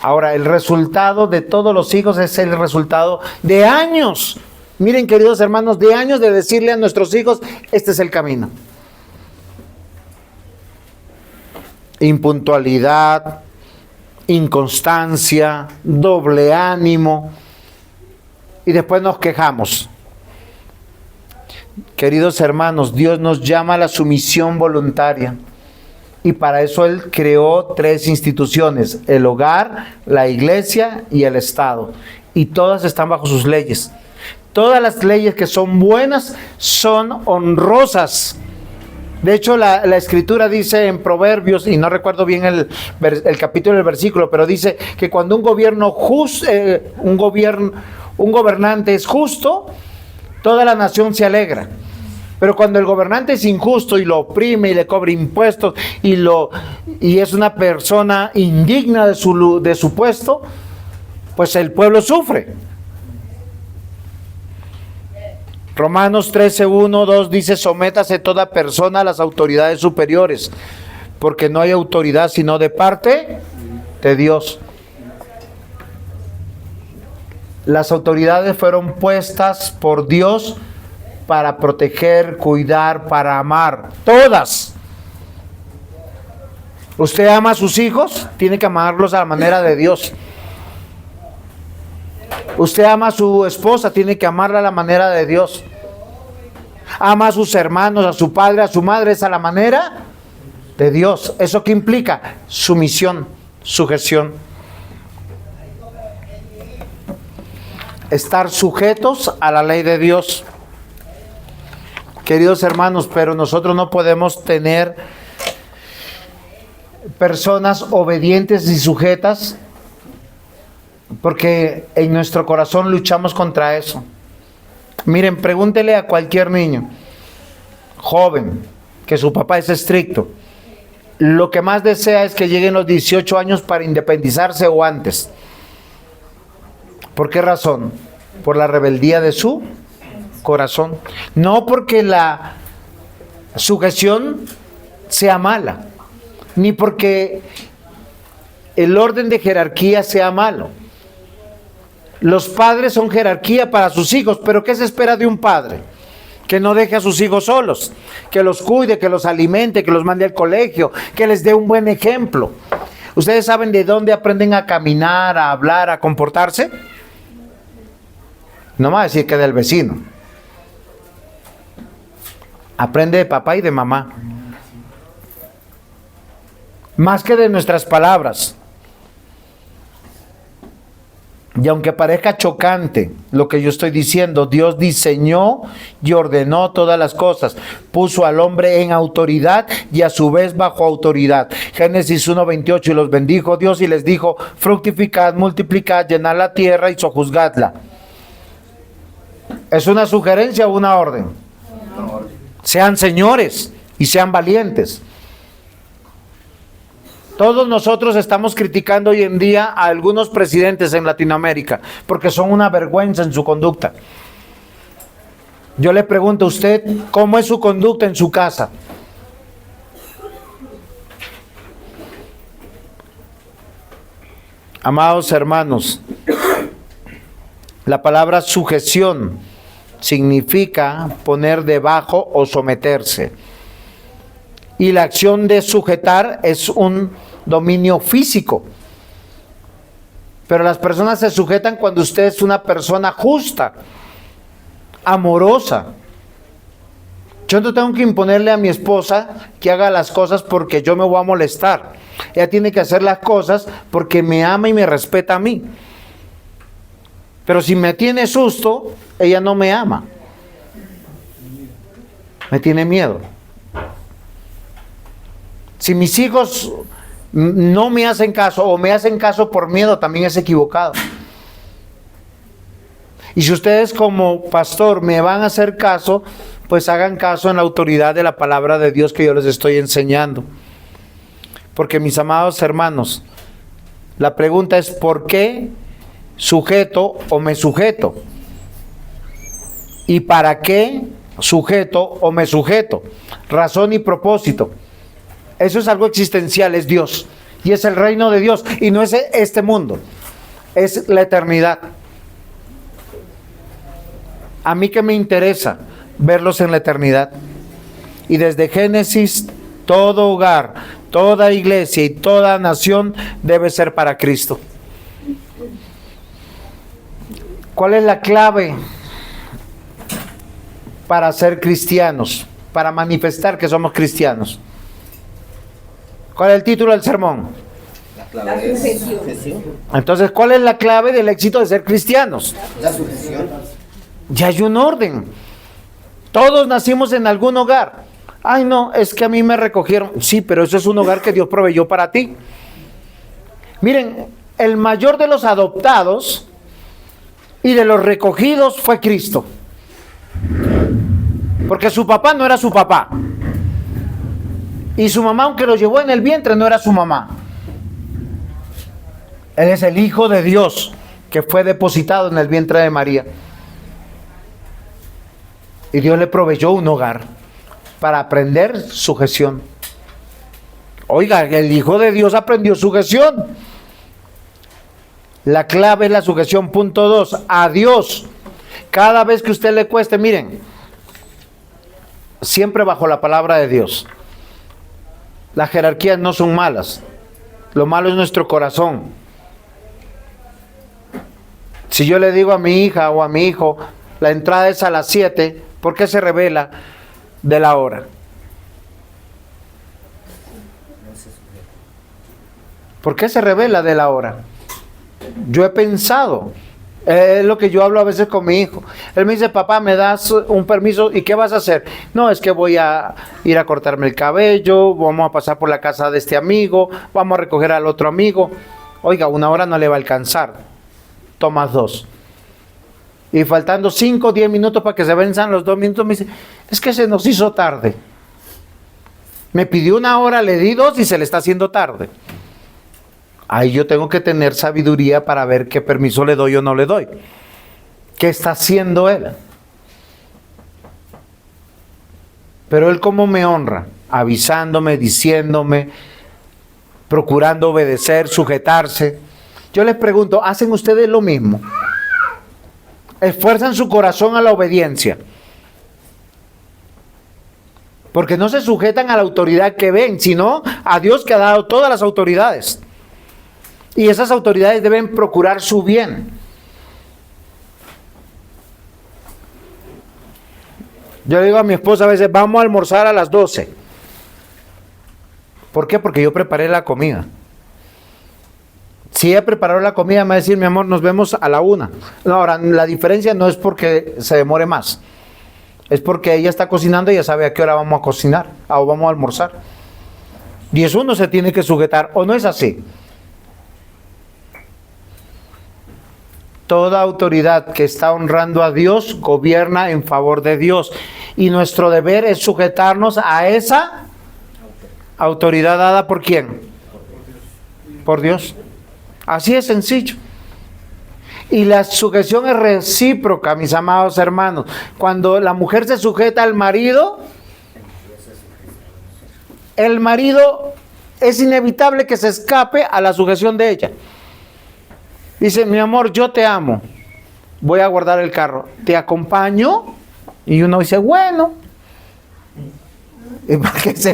Ahora, el resultado de todos los hijos es el resultado de años. Miren, queridos hermanos, de años de decirle a nuestros hijos, este es el camino. Impuntualidad, inconstancia, doble ánimo, y después nos quejamos. Queridos hermanos, Dios nos llama a la sumisión voluntaria. Y para eso Él creó 3 instituciones: el hogar, la iglesia y el Estado. Y todas están bajo sus leyes. Todas las leyes que son buenas son honrosas. De hecho, la Escritura dice en Proverbios, y no recuerdo bien el capítulo del versículo, pero dice que cuando un gobernante es justo, toda la nación se alegra. Pero cuando el gobernante es injusto y lo oprime y le cobra impuestos y es una persona indigna de su puesto, pues el pueblo sufre. Romanos 13, 1, 2 dice: sométase toda persona a las autoridades superiores, porque no hay autoridad sino de parte de Dios. Las autoridades fueron puestas por Dios para proteger, cuidar, para amar. Todas. ¿Usted ama a sus hijos? Tiene que amarlos a la manera de Dios. Usted ama a su esposa, tiene que amarla a la manera de Dios. Ama a sus hermanos, a su padre, a su madre, es a la manera de Dios. ¿Eso qué implica? Sumisión, sujeción. Estar sujetos a la ley de Dios. Queridos hermanos, pero nosotros no podemos tener personas obedientes y sujetas, porque en nuestro corazón luchamos contra eso. Miren, pregúntele a cualquier niño joven que su papá es estricto. Lo que más desea es que lleguen los 18 años para independizarse o antes. ¿Por qué razón? Por la rebeldía de su corazón. No porque la sujeción sea mala, ni porque el orden de jerarquía sea malo. Los padres son jerarquía para sus hijos, pero ¿qué se espera de un padre? Que no deje a sus hijos solos, que los cuide, que los alimente, que los mande al colegio, que les dé un buen ejemplo. ¿Ustedes saben de dónde aprenden a caminar, a hablar, a comportarse? No me va a decir que del vecino. Aprende de papá y de mamá. Más que de nuestras palabras. Y aunque parezca chocante lo que yo estoy diciendo, Dios diseñó y ordenó todas las cosas. Puso al hombre en autoridad y a su vez bajo autoridad. Génesis 1:28, y los bendijo Dios y les dijo: fructificad, multiplicad, llenad la tierra y sojuzgadla. ¿Es una sugerencia o una orden? Sean señores y sean valientes. Todos nosotros estamos criticando hoy en día a algunos presidentes en Latinoamérica porque son una vergüenza en su conducta. Yo le pregunto a usted, ¿cómo es su conducta en su casa? Amados hermanos, la palabra sujeción significa poner debajo o someterse. Y la acción de sujetar es un dominio físico. Pero las personas se sujetan cuando usted es una persona justa. amorosa. Yo no tengo que imponerle a mi esposa que haga las cosas porque yo me voy a molestar. Ella tiene que hacer las cosas porque me ama y me respeta a mí. Pero si me tiene susto, ella no me ama. Me tiene miedo. Si mis hijos no me hacen caso o me hacen caso por miedo, también es equivocado. Y si ustedes como pastor me van a hacer caso, pues hagan caso en la autoridad de la palabra de Dios que yo les estoy enseñando. Porque mis amados hermanos, la pregunta es ¿por qué sujeto o me sujeto? ¿Y para qué sujeto o me sujeto? Razón y propósito. Eso es algo existencial, es Dios. Y es el reino de Dios. Y no es este mundo, es la eternidad. A mí que me interesa verlos en la eternidad. Y desde Génesis, todo hogar, toda iglesia y toda nación debe ser para Cristo. ¿Cuál es la clave para ser cristianos? Para manifestar que somos cristianos. ¿Cuál es el título del sermón? La sujeción. Entonces, ¿cuál es la clave del éxito de ser cristianos? La sujeción. Ya hay un orden. Todos nacimos en algún hogar. Ay, no, es que a mí me recogieron. Sí, pero eso es un hogar que Dios proveyó para ti. Miren, el mayor de los adoptados y de los recogidos fue Cristo. Porque su papá no era su papá. Y su mamá, aunque lo llevó en el vientre, no era su mamá. Él es el Hijo de Dios que fue depositado en el vientre de María. Y Dios le proveyó un hogar para aprender sujeción. Oiga, el Hijo de Dios aprendió sujeción. La clave es la sujeción. Punto 2, a Dios. Cada vez que usted le cueste, miren, siempre bajo la palabra de Dios. Las jerarquías no son malas. Lo malo es nuestro corazón. Si yo le digo a mi hija o a mi hijo, la entrada es a las 7, ¿por qué se revela de la hora? ¿Por qué se revela de la hora? Yo he pensado, es lo que yo hablo a veces con mi hijo. Él me dice, papá, ¿me das un permiso? ¿Y qué vas a hacer? No, es que voy a ir a cortarme el cabello, vamos a pasar por la casa de este amigo, vamos a recoger al otro amigo. Oiga, 1 hora no le va a alcanzar, tomas 2. Y faltando 5 o 10 minutos para que se venzan los 2 minutos, me dice, es que se nos hizo tarde. Me pidió 1 hora, le di 2 y se le está haciendo tarde. Ahí yo tengo que tener sabiduría para ver qué permiso le doy o no le doy. ¿Qué está haciendo él? Pero él cómo me honra, avisándome, diciéndome, procurando obedecer, sujetarse. Yo les pregunto, ¿hacen ustedes lo mismo? Esfuerzan su corazón a la obediencia. Porque no se sujetan a la autoridad que ven, sino a Dios que ha dado todas las autoridades. Y esas autoridades deben procurar su bien. Yo le digo a mi esposa a veces, vamos a almorzar a las 12. ¿Por qué? Porque yo preparé la comida. Si ella preparó la comida, me va a decir, mi amor, nos vemos a la 1. No, ahora, la diferencia no es porque se demore más. Es porque ella está cocinando y ya sabe a qué hora vamos a cocinar o vamos a almorzar. Y eso uno se tiene que sujetar, ¿o no es así? Toda autoridad que está honrando a Dios gobierna en favor de Dios. Y nuestro deber es sujetarnos a esa autoridad dada ¿por quién? Por Dios. Así es sencillo. Y la sujeción es recíproca, mis amados hermanos. Cuando la mujer se sujeta al marido, el marido es inevitable que se escape a la sujeción de ella. Dice, mi amor, yo te amo, voy a guardar el carro, ¿te acompaño? Y uno dice, bueno. ¿Y para qué se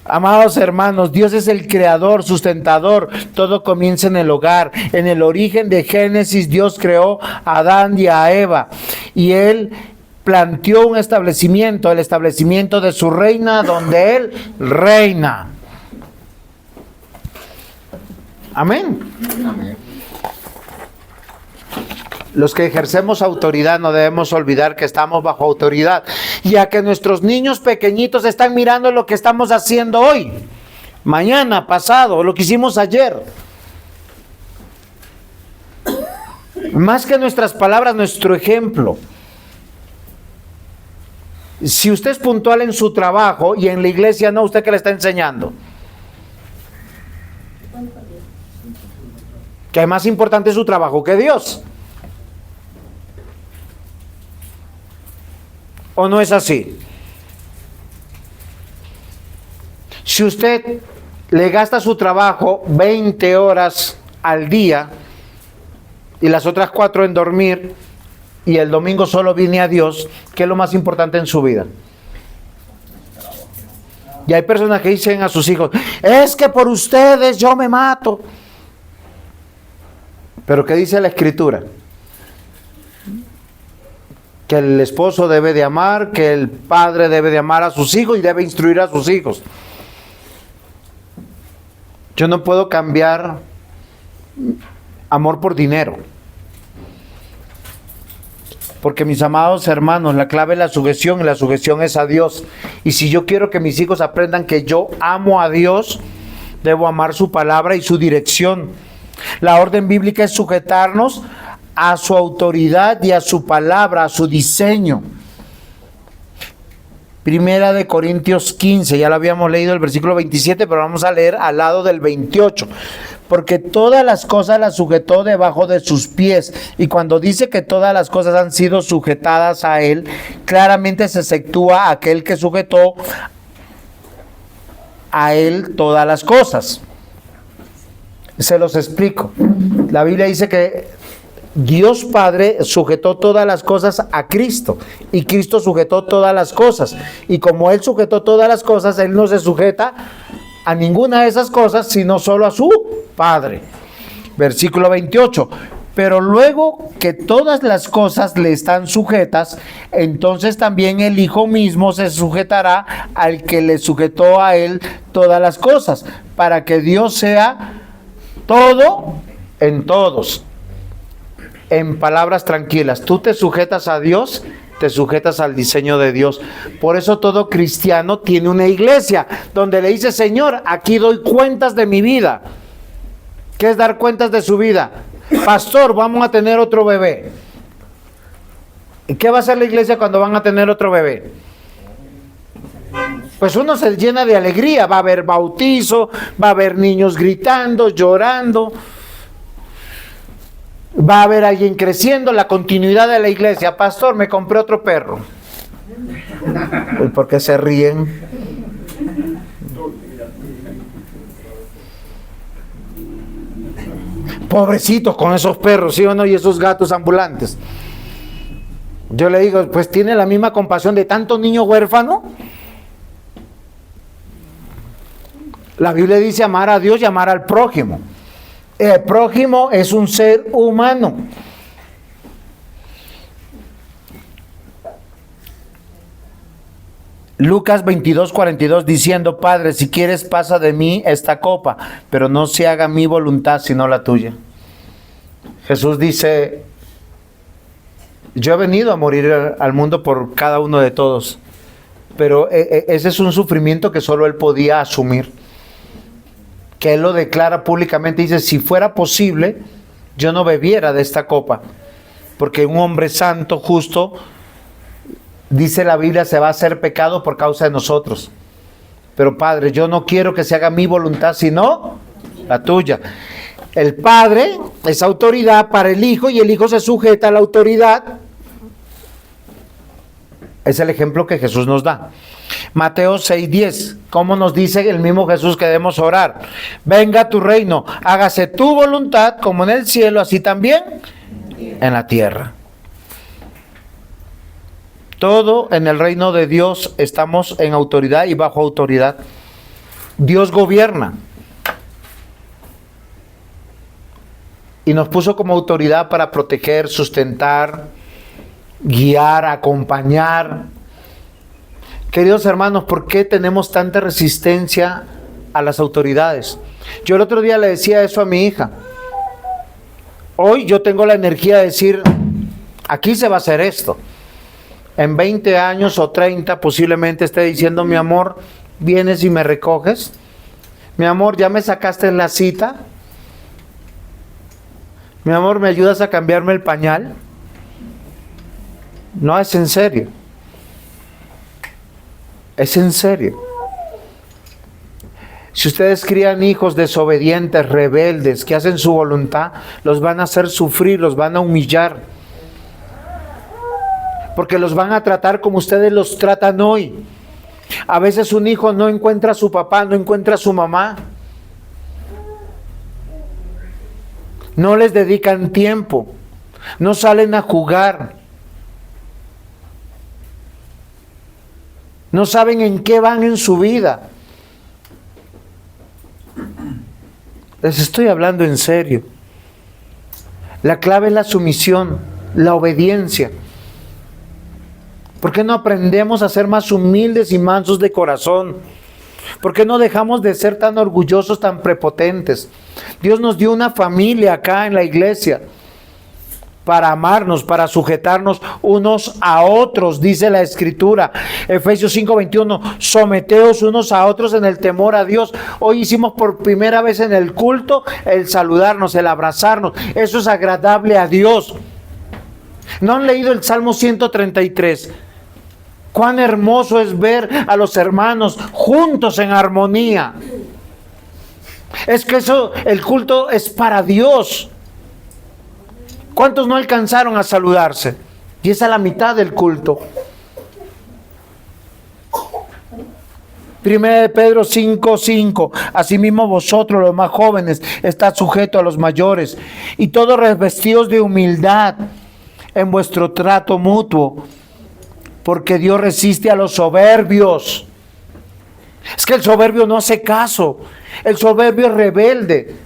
Amados hermanos, Dios es el creador, sustentador. Todo comienza en el hogar. En el origen de Génesis, Dios creó a Adán y a Eva. Y Él planteó un establecimiento, el establecimiento de su reina, donde Él reina. Amén. Amén. Los que ejercemos autoridad no debemos olvidar que estamos bajo autoridad, ya que nuestros niños pequeñitos están mirando lo que estamos haciendo hoy, mañana, pasado, lo que hicimos ayer. Más que nuestras palabras, nuestro ejemplo. Si usted es puntual en su trabajo y en la iglesia no, ¿usted qué le está enseñando? Que es más importante su trabajo que Dios. ¿O no es así? Si usted le gasta su trabajo 20 horas al día y las otras 4 en dormir y el domingo solo viene a Dios, ¿qué es lo más importante en su vida? Y hay personas que dicen a sus hijos, es que por ustedes yo me mato. Pero ¿qué dice la Escritura? Que el esposo debe de amar, que el padre debe de amar a sus hijos y debe instruir a sus hijos. Yo no puedo cambiar amor por dinero. Porque mis amados hermanos, la clave es la sujeción y la sujeción es a Dios. Y si yo quiero que mis hijos aprendan que yo amo a Dios, debo amar su palabra y su dirección. La orden bíblica es sujetarnos a su autoridad y a su palabra, a su diseño. Primera de Corintios 15, ya lo habíamos leído el versículo 27, pero vamos a leer al lado del 28. Porque todas las cosas las sujetó debajo de sus pies. Y cuando dice que todas las cosas han sido sujetadas a él, claramente se exceptúa aquel que sujetó a él todas las cosas. Se los explico. La Biblia dice que Dios Padre sujetó todas las cosas a Cristo y Cristo sujetó todas las cosas. Y como Él sujetó todas las cosas, Él no se sujeta a ninguna de esas cosas, sino solo a su Padre. Versículo 28. Pero luego que todas las cosas le están sujetas, entonces también el Hijo mismo se sujetará al que le sujetó a Él todas las cosas, para que Dios sea todo en todos. En palabras tranquilas, tú te sujetas a Dios, te sujetas al diseño de Dios. Por eso todo cristiano tiene una iglesia donde le dice, Señor, aquí doy cuentas de mi vida. ¿Qué es dar cuentas de su vida? Pastor, vamos a tener otro bebé. ¿Y qué va a hacer la iglesia cuando van a tener otro bebé? Pues uno se llena de alegría, va a haber bautizo, va a haber niños gritando, llorando. Va a haber alguien creciendo, la continuidad de la iglesia. Pastor, me compré otro perro. ¿Y por qué se ríen? Pobrecitos con esos perros, ¿sí o no? Y esos gatos ambulantes. Yo le digo, pues tiene la misma compasión de tantos niños huérfanos. La Biblia dice amar a Dios y amar al prójimo. El prójimo es un ser humano. Lucas 22:42 diciendo, Padre, si quieres pasa de mí esta copa, pero no se haga mi voluntad sino la tuya. Jesús dice, yo he venido a morir al mundo por cada uno de todos, pero ese es un sufrimiento que solo Él podía asumir. Que Él lo declara públicamente, dice, si fuera posible, yo no bebiera de esta copa, porque un hombre santo, justo, dice la Biblia, se va a hacer pecado por causa de nosotros. Pero Padre, yo no quiero que se haga mi voluntad, sino la tuya. El Padre es autoridad para el Hijo y el Hijo se sujeta a la autoridad. Es el ejemplo que Jesús nos da. Mateo 6:10, ¿cómo nos dice el mismo Jesús que debemos orar? Venga tu reino, hágase tu voluntad como en el cielo, así también en la tierra. Todo en el reino de Dios estamos en autoridad y bajo autoridad. Dios gobierna. Y nos puso como autoridad para proteger, sustentar, guiar, acompañar. Queridos hermanos, ¿por qué tenemos tanta resistencia a las autoridades? Yo el otro día le decía eso a mi hija. Hoy yo tengo la energía de decir, aquí se va a hacer esto. En 20 años o 30 posiblemente esté diciendo, mi amor, ¿vienes y me recoges? Mi amor, ¿ya me sacaste en la cita? Mi amor, ¿me ayudas a cambiarme el pañal? No, es en serio. Es en serio. Si ustedes crían hijos desobedientes, rebeldes, que hacen su voluntad, los van a hacer sufrir, los van a humillar. Porque los van a tratar como ustedes los tratan hoy. A veces un hijo no encuentra a su papá, no encuentra a su mamá. No les dedican tiempo, no salen a jugar, no saben en qué van en su vida. Les estoy hablando en serio. La clave es la sumisión, la obediencia. ¿Por qué no aprendemos a ser más humildes y mansos de corazón? ¿Por qué no dejamos de ser tan orgullosos, tan prepotentes? Dios nos dio una familia acá en la iglesia para amarnos, para sujetarnos unos a otros, dice la Escritura. Efesios 5:21, someteos unos a otros en el temor a Dios. Hoy hicimos por primera vez en el culto el saludarnos, el abrazarnos. Eso es agradable a Dios. ¿No han leído el Salmo 133? Cuán hermoso es ver a los hermanos juntos en armonía. Es que eso, el culto es para Dios. ¿Cuántos no alcanzaron a saludarse? Y esa es la mitad del culto. 1 de Pedro 5:5. Asimismo vosotros los más jóvenes estad sujetos a los mayores, y todos revestidos de humildad en vuestro trato mutuo, porque Dios resiste a los soberbios. Es que el soberbio no hace caso. El soberbio es rebelde.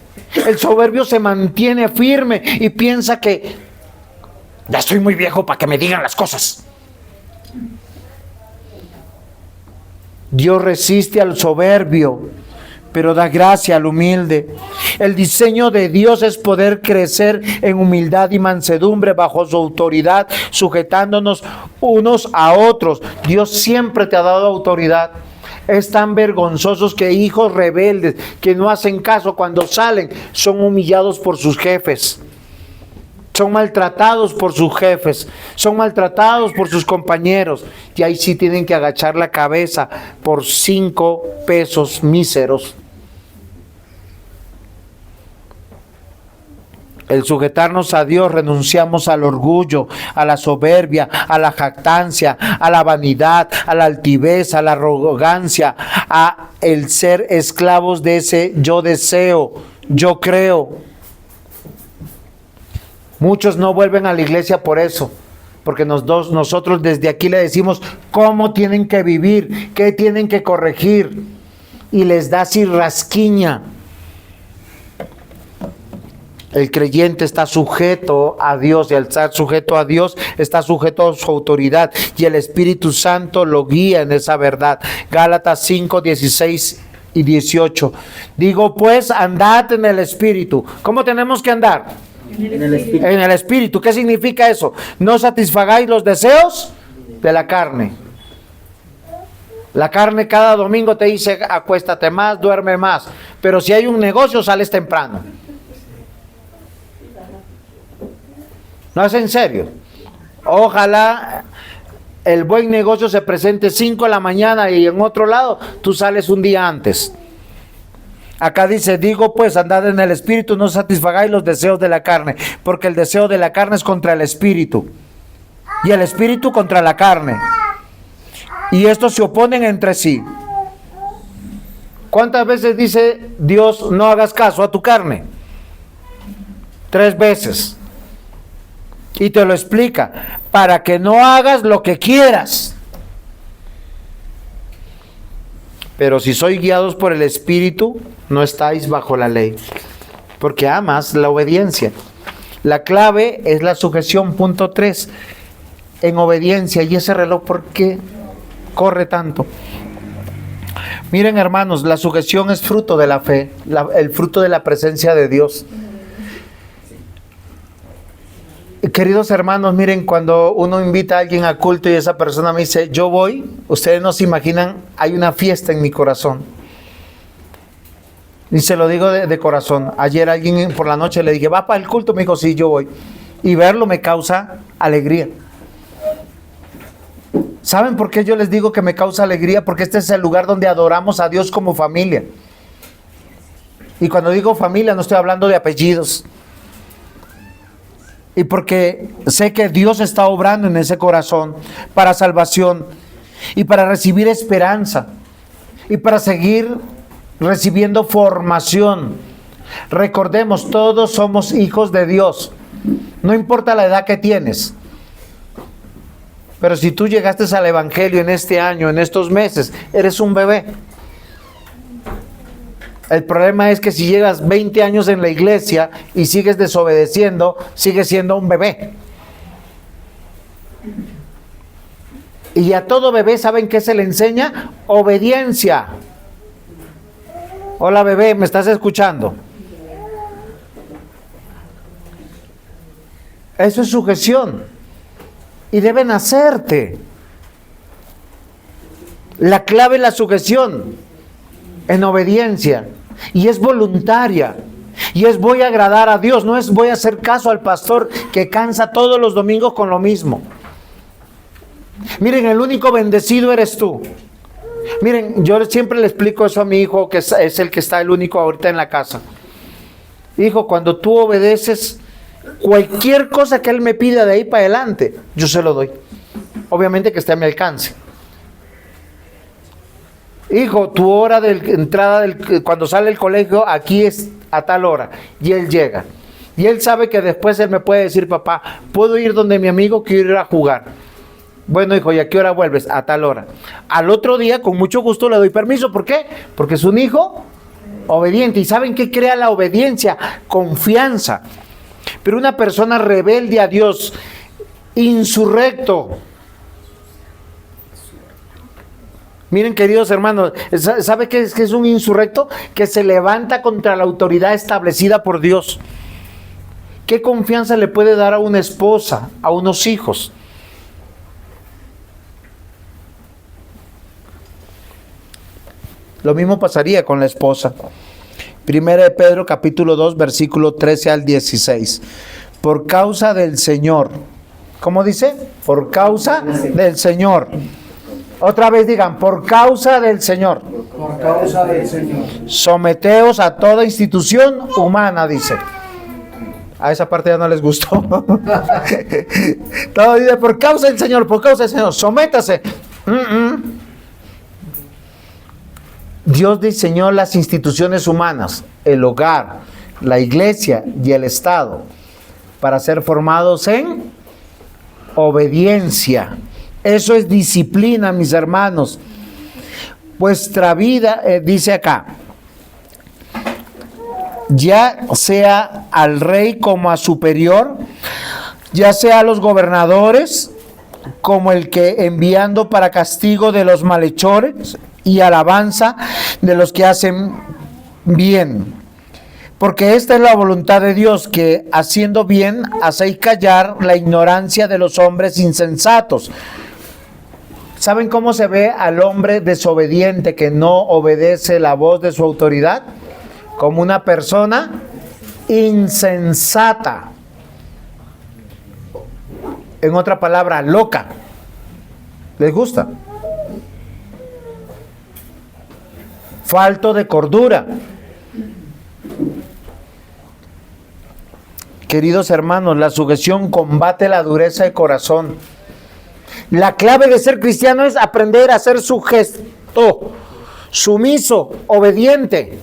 El soberbio se mantiene firme y piensa que ya estoy muy viejo para que me digan las cosas. Dios resiste al soberbio, pero da gracia al humilde. El diseño de Dios es poder crecer en humildad y mansedumbre bajo su autoridad, sujetándonos unos a otros. Dios siempre te ha dado autoridad. Es tan vergonzosos que hijos rebeldes que no hacen caso, cuando salen son humillados por sus jefes. Son maltratados por sus jefes, son maltratados por sus compañeros, y ahí sí tienen que agachar la cabeza por 5 pesos míseros. El sujetarnos a Dios, renunciamos al orgullo, a la soberbia, a la jactancia, a la vanidad, a la altivez, a la arrogancia, a el ser esclavos de ese yo deseo, yo creo. Muchos no vuelven a la iglesia por eso, porque nosotros desde aquí le decimos cómo tienen que vivir, qué tienen que corregir, y les da así rasquiña. El creyente está sujeto a Dios, y al estar sujeto a Dios está sujeto a su autoridad, y el Espíritu Santo lo guía en esa verdad. Gálatas 5:16 y 18. Digo pues, andad en el Espíritu. ¿Cómo tenemos que andar? En el Espíritu. En el Espíritu. ¿Qué significa eso? No satisfagáis los deseos de la carne. La carne cada domingo te dice acuéstate más, duerme más, pero si hay un negocio sales temprano. No, es en serio. Ojalá el buen negocio se presente 5 de la mañana y en otro lado tú sales un día antes. Acá dice, digo pues, andad en el Espíritu, no satisfagáis los deseos de la carne, porque el deseo de la carne es contra el Espíritu, y el Espíritu contra la carne, y estos se oponen entre sí. ¿Cuántas veces dice Dios no hagas caso a tu carne? 3 veces. Y te lo explica, para que no hagas lo que quieras. Pero si sois guiados por el Espíritu, no estáis bajo la ley, porque amas la obediencia. La clave es la sujeción, punto 3, en obediencia. ¿Y ese reloj por qué corre tanto? Miren, hermanos, la sujeción es fruto de la fe, el fruto de la presencia de Dios. Queridos hermanos, miren, cuando uno invita a alguien a culto y esa persona me dice, yo voy, ustedes no se imaginan, hay una fiesta en mi corazón. Y se lo digo de corazón. Ayer alguien por la noche le dije, ¿va para el culto? Me dijo, sí, yo voy. Y verlo me causa alegría. ¿Saben por qué yo les digo que me causa alegría? Porque este es el lugar donde adoramos a Dios como familia. Y cuando digo familia no estoy hablando de apellidos. Y porque sé que Dios está obrando en ese corazón para salvación y para recibir esperanza y para seguir recibiendo formación. Recordemos, todos somos hijos de Dios. No importa la edad que tienes. Pero si tú llegaste al Evangelio en este año, en estos meses, eres un bebé. El problema es que si llegas 20 años en la iglesia y sigues desobedeciendo, sigues siendo un bebé. Y a todo bebé, ¿saben qué se le enseña? Obediencia. Hola bebé, ¿me estás escuchando? Eso es sujeción. Y deben hacerte. La clave es la sujeción en obediencia. Y es voluntaria. Y es voy a agradar a Dios. No es voy a hacer caso al pastor que cansa todos los domingos con lo mismo. Miren, el único bendecido eres tú. Miren, yo siempre le explico eso a mi hijo, que es el que está el único ahorita en la casa. Hijo, cuando tú obedeces, cualquier cosa que él me pida de ahí para adelante, yo se lo doy. Obviamente que esté a mi alcance. Hijo, tu hora de entrada, cuando sale del colegio, aquí es a tal hora. Y él llega. Y él sabe que después él me puede decir, papá, ¿puedo ir donde mi amigo? Quiero ir a jugar. Bueno, hijo, ¿y a qué hora vuelves? A tal hora. Al otro día, con mucho gusto, le doy permiso. ¿Por qué? Porque es un hijo obediente. ¿Y saben qué crea la obediencia? Confianza. Pero una persona rebelde a Dios, insurrecto. Miren, queridos hermanos, ¿sabe qué es un insurrecto? Que se levanta contra la autoridad establecida por Dios. ¿Qué confianza le puede dar a una esposa, a unos hijos? Lo mismo pasaría con la esposa. Primera de Pedro, capítulo 2, versículo 13 al 16. Por causa del Señor. ¿Cómo dice? Por causa del Señor. Otra vez digan, por causa del Señor. Por causa del Señor. Someteos a toda institución humana, dice. A esa parte ya no les gustó. Todo dice, por causa del Señor, por causa del Señor. Sométase. Dios diseñó las instituciones humanas, el hogar, la iglesia y el Estado, para ser formados en obediencia. Eso es disciplina, mis hermanos. Vuestra vida, dice acá, ya sea al rey como a superior, ya sea a los gobernadores, como el que enviando para castigo de los malhechores y alabanza de los que hacen bien. Porque esta es la voluntad de Dios, que haciendo bien hacéis callar la ignorancia de los hombres insensatos. ¿Saben cómo se ve al hombre desobediente que no obedece la voz de su autoridad? Como una persona insensata. En otra palabra, loca. ¿Les gusta? Falto de cordura. Queridos hermanos, la sujeción combate la dureza de corazón. La clave de ser cristiano es aprender a ser sujeto, sumiso, obediente.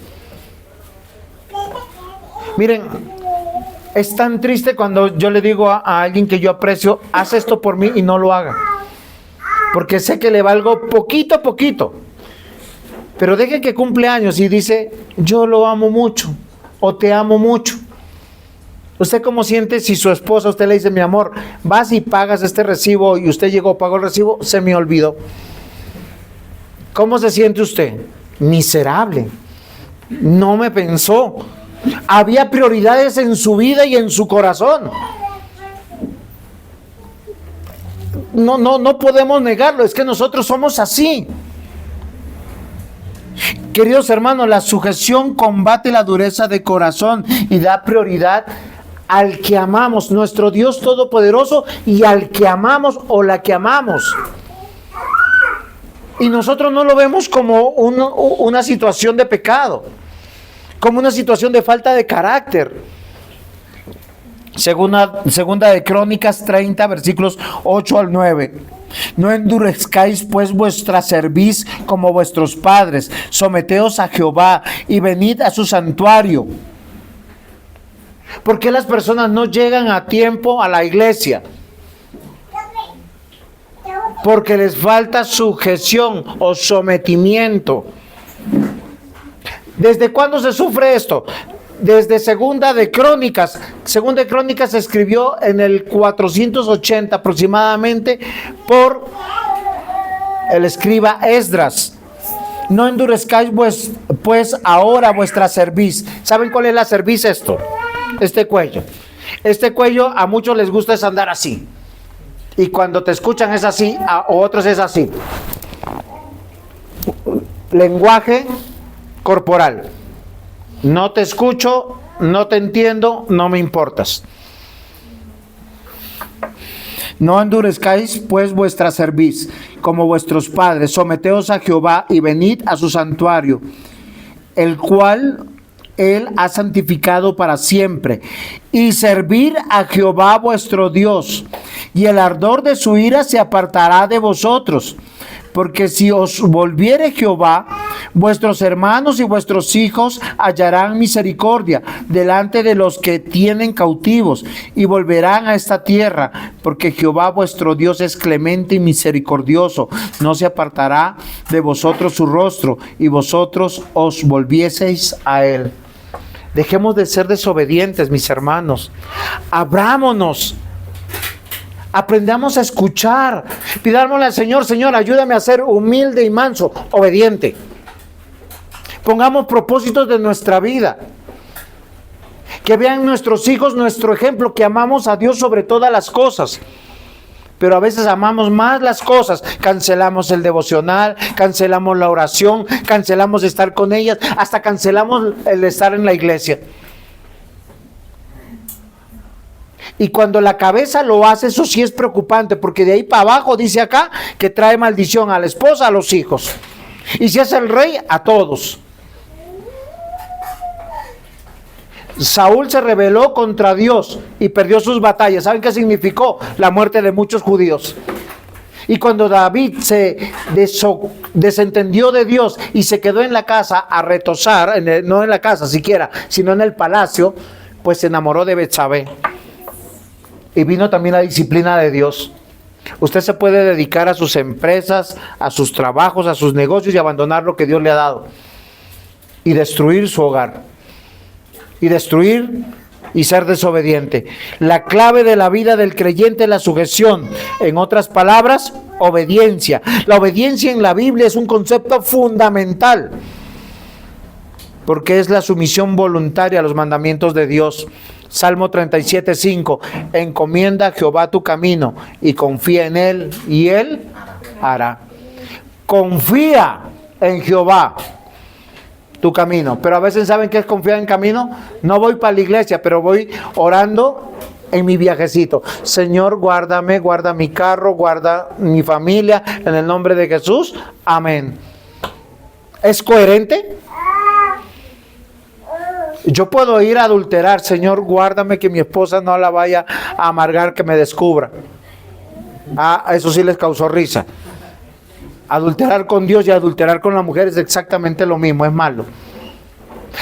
Miren, es tan triste cuando yo le digo a alguien que yo aprecio, haz esto por mí y no lo haga. Porque sé que le valgo poquito a poquito. Pero deje que cumple años y dice, yo lo amo mucho o te amo mucho. ¿Usted cómo siente si su esposa, usted le dice, mi amor, vas y pagas este recibo y usted llegó, pagó el recibo, se me olvidó? ¿Cómo se siente usted? Miserable. No me pensó. Había prioridades en su vida y en su corazón. No podemos negarlo, es que nosotros somos así. Queridos hermanos, la sujeción combate la dureza de corazón y da prioridad al que amamos, nuestro Dios Todopoderoso, y al que amamos o la que amamos. Y nosotros no lo vemos como una situación de pecado, como una situación de falta de carácter. Segunda de Crónicas 30, versículos 8 al 9. No endurezcáis pues vuestra cerviz como vuestros padres, someteos a Jehová y venid a su santuario. ¿Por qué las personas no llegan a tiempo a la iglesia? Porque les falta sujeción o sometimiento. ¿Desde cuándo se sufre esto? Desde Segunda de Crónicas. Segunda de Crónicas se escribió en el 480 aproximadamente por el escriba Esdras. No endurezcáis pues ahora vuestra cerviz. ¿Saben cuál es la cerviz? Este cuello. Este cuello a muchos les gusta es andar así. Y cuando te escuchan es así, a otros es así. Lenguaje corporal. No te escucho, no te entiendo, no me importas. No endurezcáis pues vuestra cerviz como vuestros padres, someteos a Jehová y venid a su santuario, el cual Él ha santificado para siempre, y servir a Jehová vuestro Dios, y el ardor de su ira se apartará de vosotros. Porque si os volviere Jehová, vuestros hermanos y vuestros hijos hallarán misericordia delante de los que tienen cautivos, y volverán a esta tierra, porque Jehová vuestro Dios es clemente y misericordioso, no se apartará de vosotros su rostro, y vosotros os volvieseis a él. Dejemos de ser desobedientes, mis hermanos. Abrámonos. Aprendamos a escuchar. Pidámosle al Señor, Señor, ayúdame a ser humilde y manso, obediente. Pongamos propósitos de nuestra vida. Que vean nuestros hijos nuestro ejemplo, que amamos a Dios sobre todas las cosas. Pero a veces amamos más las cosas. Cancelamos el devocional, cancelamos la oración, cancelamos estar con ellas, hasta cancelamos el estar en la iglesia. Y cuando la cabeza lo hace, eso sí es preocupante, porque de ahí para abajo dice acá que trae maldición a la esposa, a los hijos. Y si es el rey, a todos. Saúl se rebeló contra Dios y perdió sus batallas. ¿Saben qué significó? La muerte de muchos judíos. Y cuando David se desentendió de Dios y se quedó en la casa a retosar, no en la casa siquiera, sino en el palacio, pues se enamoró de Betsabé. Y vino también la disciplina de Dios. Usted se puede dedicar a sus empresas, a sus trabajos, a sus negocios y abandonar lo que Dios le ha dado. Y destruir su hogar. Y destruir y ser desobediente. La clave de la vida del creyente es la sujeción. En otras palabras, obediencia. La obediencia en la Biblia es un concepto fundamental. Porque es la sumisión voluntaria a los mandamientos de Dios. Salmo 37:5. Encomienda a Jehová tu camino y confía en Él y Él hará. Confía en Jehová tu camino. Pero a veces, ¿saben qué es confiar en camino? No voy para la iglesia, pero voy orando en mi viajecito. Señor, guárdame, guarda mi carro, guarda mi familia, en el nombre de Jesús. Amén. ¿Es coherente? Yo puedo ir a adulterar. Señor, guárdame que mi esposa no la vaya a amargar, que me descubra. Eso sí les causó risa. Adulterar con Dios y adulterar con la mujer es exactamente lo mismo, es malo.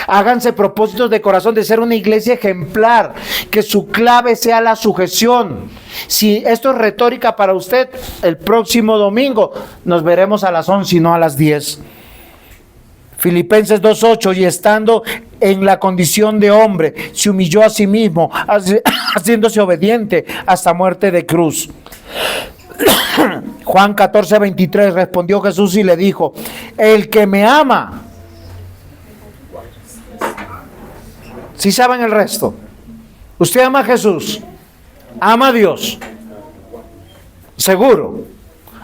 Háganse propósitos de corazón de ser una iglesia ejemplar, que su clave sea la sujeción. Si esto es retórica para usted, el próximo domingo nos veremos a las 11 y no a las 10. Filipenses 2:8, y estando en la condición de hombre, se humilló a sí mismo, haciéndose obediente hasta muerte de cruz. Juan 14:23, respondió Jesús y le dijo: el que me ama. ¿Sí saben el resto? ¿Usted ama a Jesús? ¿Ama a Dios? Seguro.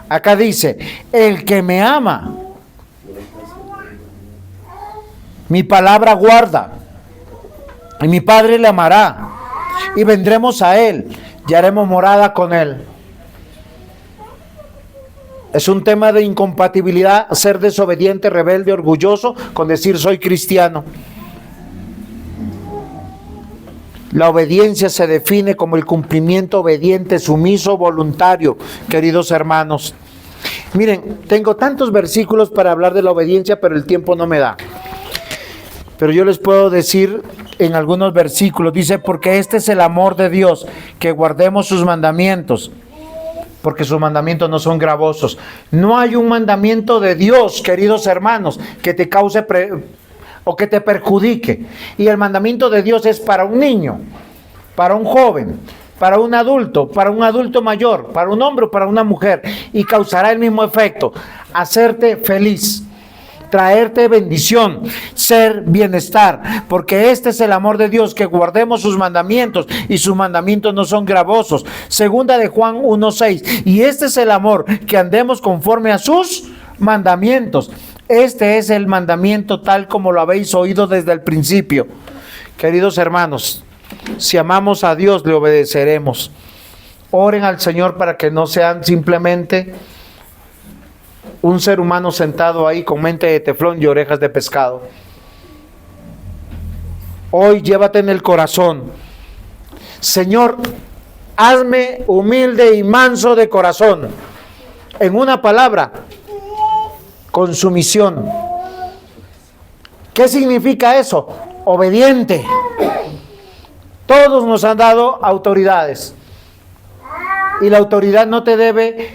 Acá dice: el que me ama, mi palabra guarda, y mi Padre le amará, y vendremos a él, y haremos morada con él. Es un tema de incompatibilidad ser desobediente, rebelde, orgulloso con decir soy cristiano. La obediencia se define como el cumplimiento obediente, sumiso, voluntario, queridos hermanos. Miren, tengo tantos versículos para hablar de la obediencia, pero el tiempo no me da. Pero yo les puedo decir en algunos versículos, dice: porque este es el amor de Dios, que guardemos sus mandamientos, porque sus mandamientos no son gravosos. No hay un mandamiento de Dios, queridos hermanos, que te cause o que te perjudique. Y el mandamiento de Dios es para un niño, para un joven, para un adulto mayor, para un hombre o para una mujer, y causará el mismo efecto: hacerte feliz, traerte bendición, ser bienestar, porque este es el amor de Dios, que guardemos sus mandamientos, y sus mandamientos no son gravosos. Segunda de Juan 1:6, y este es el amor, que andemos conforme a sus mandamientos. Este es el mandamiento tal como lo habéis oído desde el principio. Queridos hermanos, si amamos a Dios, le obedeceremos. Oren al Señor para que no sean simplemente un ser humano sentado ahí con mente de teflón y orejas de pescado. Hoy llévate en el corazón: Señor, hazme humilde y manso de corazón. En una palabra, con sumisión. ¿Qué significa eso? Obediente. Todos nos han dado autoridades, y la autoridad no te debe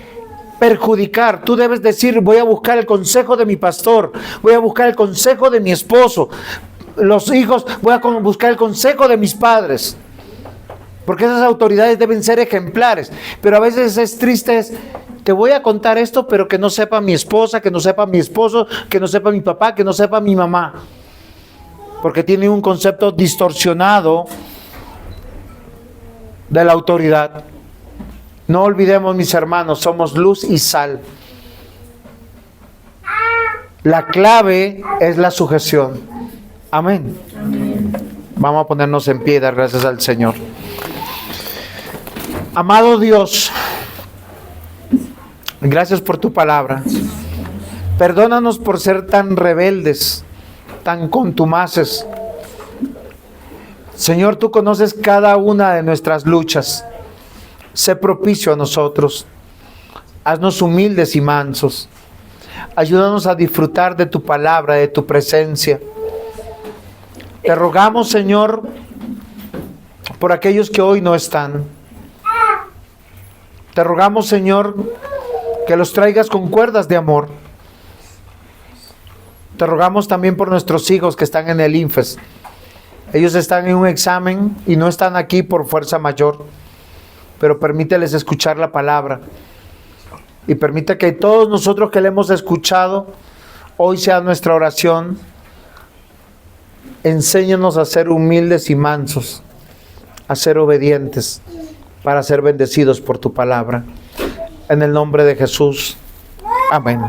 perjudicar. Tú debes decir: voy a buscar el consejo de mi pastor, voy a buscar el consejo de mi esposo, los hijos, voy a buscar el consejo de mis padres, porque esas autoridades deben ser ejemplares. Pero a veces es triste, te voy a contar esto, pero que no sepa mi esposa, que no sepa mi esposo, que no sepa mi papá, que no sepa mi mamá, porque tiene un concepto distorsionado de la autoridad. No olvidemos, mis hermanos, somos luz y sal. La clave es la sujeción. Amén. Vamos a ponernos en pie y dar gracias al Señor. Amado Dios, gracias por tu palabra. Perdónanos por ser tan rebeldes, tan contumaces. Señor, tú conoces cada una de nuestras luchas. Sé propicio a nosotros. Haznos humildes y mansos. Ayúdanos a disfrutar de tu palabra, de tu presencia. Te rogamos, Señor, por aquellos que hoy no están. Te rogamos, Señor, que los traigas con cuerdas de amor. Te rogamos también por nuestros hijos que están en el INFES. Ellos están en un examen y no están aquí por fuerza mayor, pero permíteles escuchar la palabra. Y permite que todos nosotros que le hemos escuchado, hoy sea nuestra oración: enséñanos a ser humildes y mansos, a ser obedientes, para ser bendecidos por tu palabra. En el nombre de Jesús. Amén.